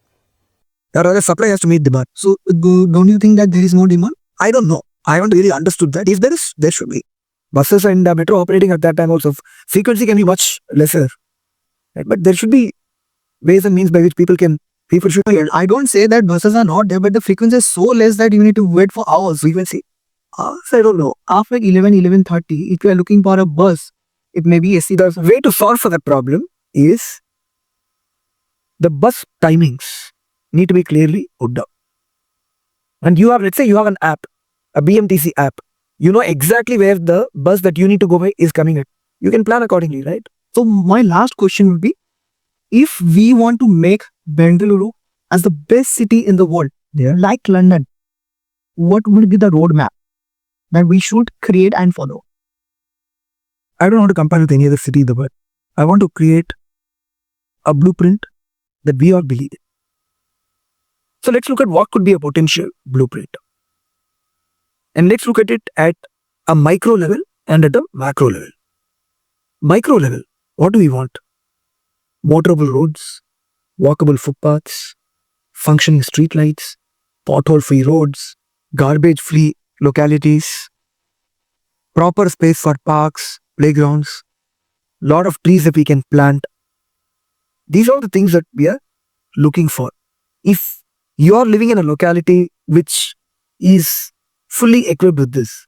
Or rather, supply has to meet demand. So don't you think that there is no demand? I don't know. I haven't really understood that. If there is, there should be. Buses and metro operating at that time also. Frequency can be much lesser. Right? But there should be ways and means by which people should. I don't say that buses are not there, but the frequency is so less that you need to wait for hours. Frequency. I don't know. After 11:30, if you are looking for a bus, it may be AC. The way to solve for that problem is the bus timings need to be clearly put down. And you have, let's say you have an app, a BMTC app. You know exactly where the bus that you need to go by is coming at. You can plan accordingly, right? So my last question would be, if we want to make Bengaluru as the best city in the world, like London, what would be the roadmap that we should create and follow? I don't want to compare with any other city in the world. I want to create a blueprint that we all believe in. So let's look at what could be a potential blueprint. And let's look at it at a micro level and at a macro level. Micro level, what do we want? Motorable roads, walkable footpaths, functioning streetlights, pothole-free roads, garbage-free localities, proper space for parks, playgrounds, lot of trees that we can plant. These are the things that we are looking for. If you are living in a locality which is fully equipped with this,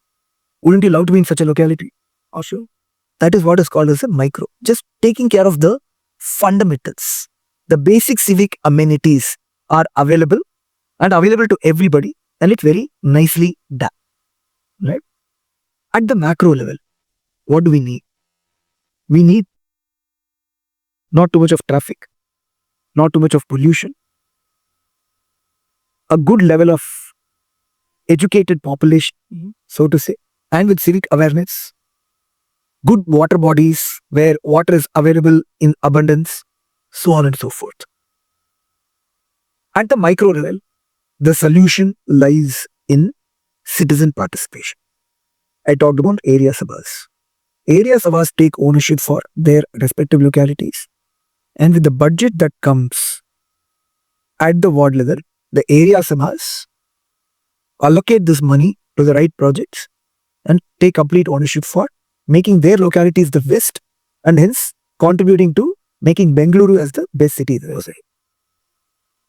wouldn't you love to be in such a locality? Also, that is what is called as a micro. Just taking care of the fundamentals. The basic civic amenities are available and available to everybody, and it's very nicely done. Right? At the macro level, what do we need? We need not too much of traffic, not too much of pollution, a good level of educated population, so to say, and with civic awareness, good water bodies where water is available in abundance, so on and so forth. At the micro level, the solution lies in citizen participation. I talked about area sabhas. Area sabhas take ownership for their respective localities, and with the budget that comes at the ward level, the area sabhas allocate this money to the right projects and take complete ownership for making their localities the best and hence contributing to making Bengaluru as the best city in the world.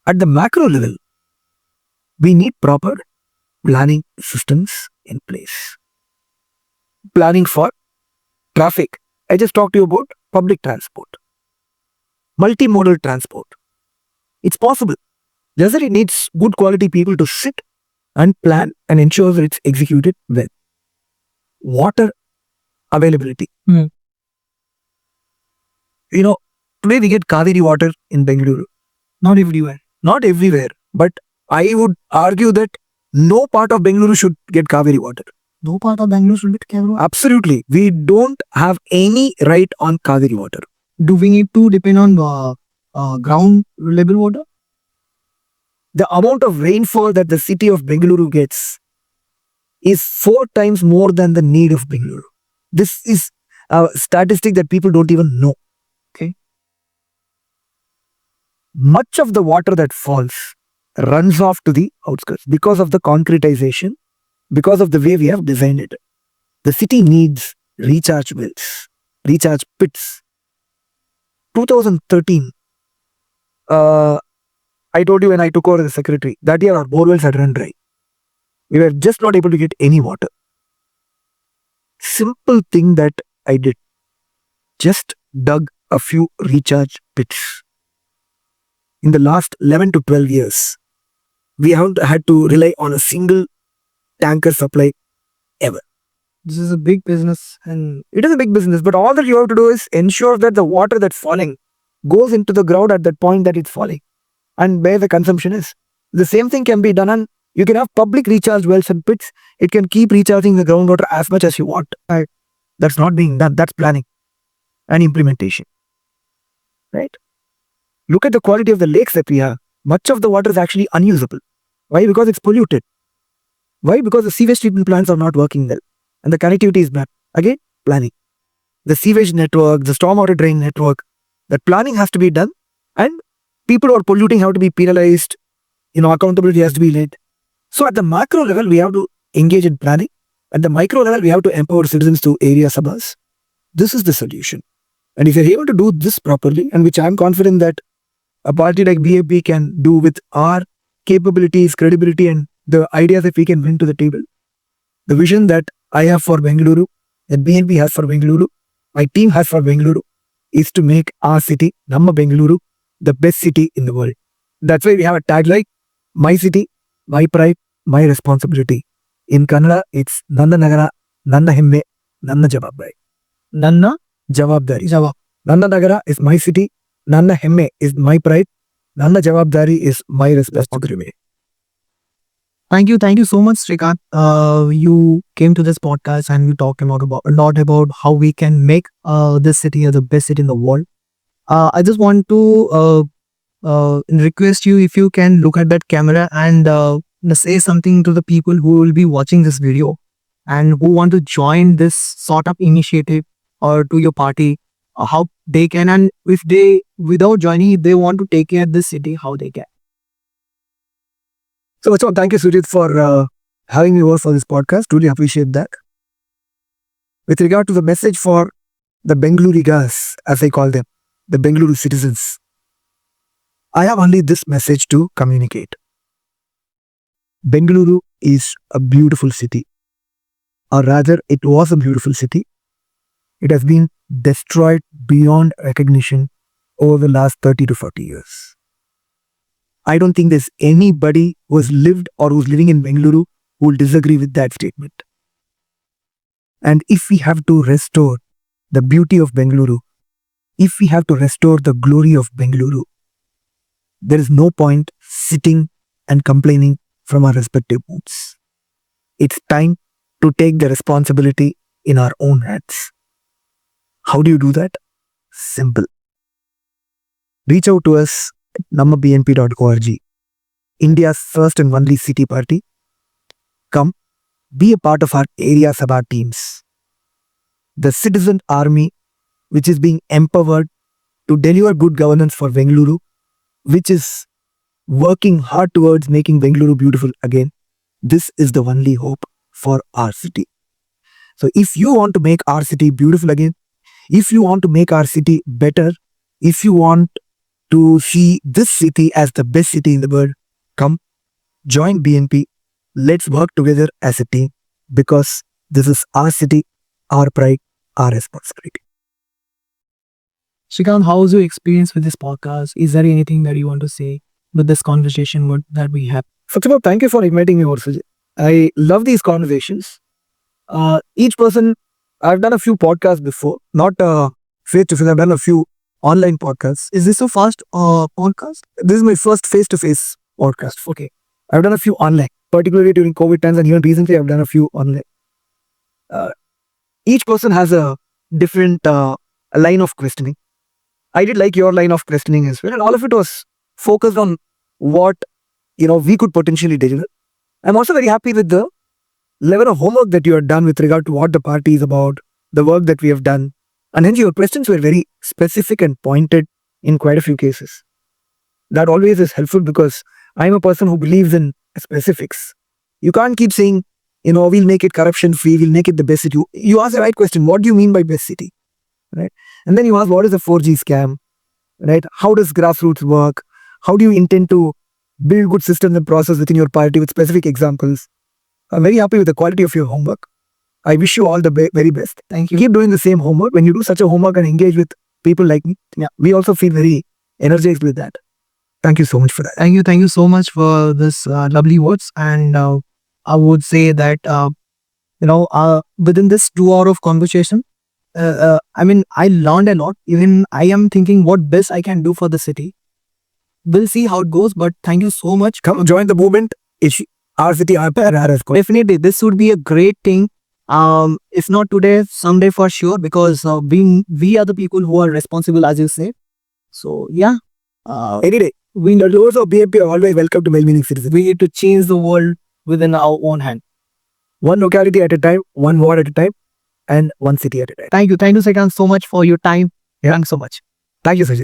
At the macro level, we need proper planning systems in place. Planning for traffic. I just talked to you about public transport, multimodal transport. It's possible. Just that it needs good quality people to sit and plan and ensure that it's executed well. Water availability. Hmm. Today we get Kaveri water in Bengaluru. Not everywhere. Not everywhere, but I would argue that no part of Bengaluru should get Kaveri water. No part of Bangalore should be Kaveri. Absolutely. We don't have any right on Kaveri water. Do we need to depend on ground level water? The amount of rainfall that the city of Bengaluru gets is 4 times more than the need of Bengaluru. This is a statistic that people don't even know. Okay. Much of the water that falls runs off to the outskirts because of the concretization, because of the way we have designed it. The city needs recharge wells, recharge pits. 2013, I told you when I took over as secretary, that year our borewells had run dry. We were just not able to get any water. Simple thing that I did, just dug a few recharge pits. In the last 11 to 12 years, we haven't had to rely on a single tanker supply ever. This is a big business, and It is a big business, but all that you have to do is ensure that the water that's falling goes into the ground at that point that it's falling and where the consumption is. The same thing can be done, and you can have public recharge wells and pits. It can keep recharging the groundwater as much as you want. That's not being done. That's planning and implementation. Right? Look at the quality of the lakes that we have. Much of the water is actually unusable. Why? Because it's polluted. Why? Because the sewage treatment plants are not working well and the connectivity is bad. Again, planning. The sewage network, the stormwater drain network, that planning has to be done, and people who are polluting have to be penalized. Accountability has to be laid. So at the macro level, we have to engage in planning. At the micro level, we have to empower citizens to area sabhas. This is the solution. And if you're able to do this properly, and which I'm confident that a party like BAP can do with our capabilities, credibility, and the ideas that we can bring to the table, the vision that I have for Bengaluru, that BNP has for Bengaluru, my team has for Bengaluru, is to make our city, Namma Bengaluru, the best city in the world. That's why we have a tagline, my city, my pride, my responsibility. In Kannada, it's Nanna Nagara, Nanna Hemme, Nanna Jawabdari. Nanna Jawabdari. Java. Nanna Nagara is my city, Nanna Hemme is my pride, Nanna Jawabdari is my responsibility. Thank you so much, Srikanth. You came to this podcast and you talked about a lot about how we can make this city the best city in the world. I just want to request you if you can look at that camera and say something to the people who will be watching this video and who want to join this sort of initiative or to your party, how they can, and if they, without joining, if they want to take care of this city, how they can. So, thank you, Sujit, for having me over for this podcast. Truly appreciate that. With regard to the message for the Bengaluru, as I call them, the Bengaluru citizens, I have only this message to communicate. Bengaluru is a beautiful city, or rather, it was a beautiful city. It has been destroyed beyond recognition over the last 30 to 40 years. I don't think there's anybody who has lived or who's living in Bengaluru who will disagree with that statement. And if we have to restore the beauty of Bengaluru, if we have to restore the glory of Bengaluru, there is no point sitting and complaining from our respective booths. It's time to take the responsibility in our own hands. How do you do that? Simple. Reach out to us at nammabnp.org, India's first and only city party. Come, be a part of our area sabha teams. The citizen army, which is being empowered to deliver good governance for Bengaluru, which is working hard towards making Bengaluru beautiful again. This is the only hope for our city. So if you want to make our city beautiful again, if you want to make our city better, If you want to see this city as the best city in the world, come join BNP. Let's work together as a team because this is our city, our pride, our responsibility. Srikanth, how was your experience with this podcast? Is there anything that you want to say with this conversation that we have? First of all, thank you for inviting me over, Sujit. I love these conversations. Each person, I've done a few podcasts before, not face to face. I've done a few online podcasts. Is this your first podcast? This is my first face to face podcast. Okay. I've done a few online, particularly during COVID times, and even recently I've done a few online. Each person has a different line of questioning. I did like your line of questioning as well, and all of it was focused on what we could potentially deliver. I'm also very happy with the level of homework that you have done with regard to what the party is about, the work that we have done, and hence your questions were very specific and pointed in quite a few cases. That always is helpful because I'm a person who believes in specifics. You can't keep saying, we'll make it corruption free, we'll make it the best city. You ask the right question, what do you mean by best city? Right? And then you ask, what is a 4G scam? Right? How does grassroots work? How do you intend to build good systems and process within your party with specific examples? I'm very happy with the quality of your homework. I wish you all the very best. Thank you. Keep doing the same homework. When you do such a homework and engage with people like me, we also feel very energized with that. Thank you so much for that. Thank you so much for this lovely words. And I would say that within this 2 hour of conversation, I learned a lot. Even I am thinking what best I can do for the city. We'll see how it goes. But thank you so much. Come join the movement. It's our city, our paradise. Definitely, this would be a great thing. If not today, someday for sure. Because we are the people who are responsible, as you say. So yeah. Any day. The doors of BNP are always welcome to well-meaning citizens. We need to change the world within our own hand. One locality at a time, one ward at a time, and one city at a time. Thank you, Srikanth, so much for your time. Yeah. Thanks so much. Thank you, Sujit.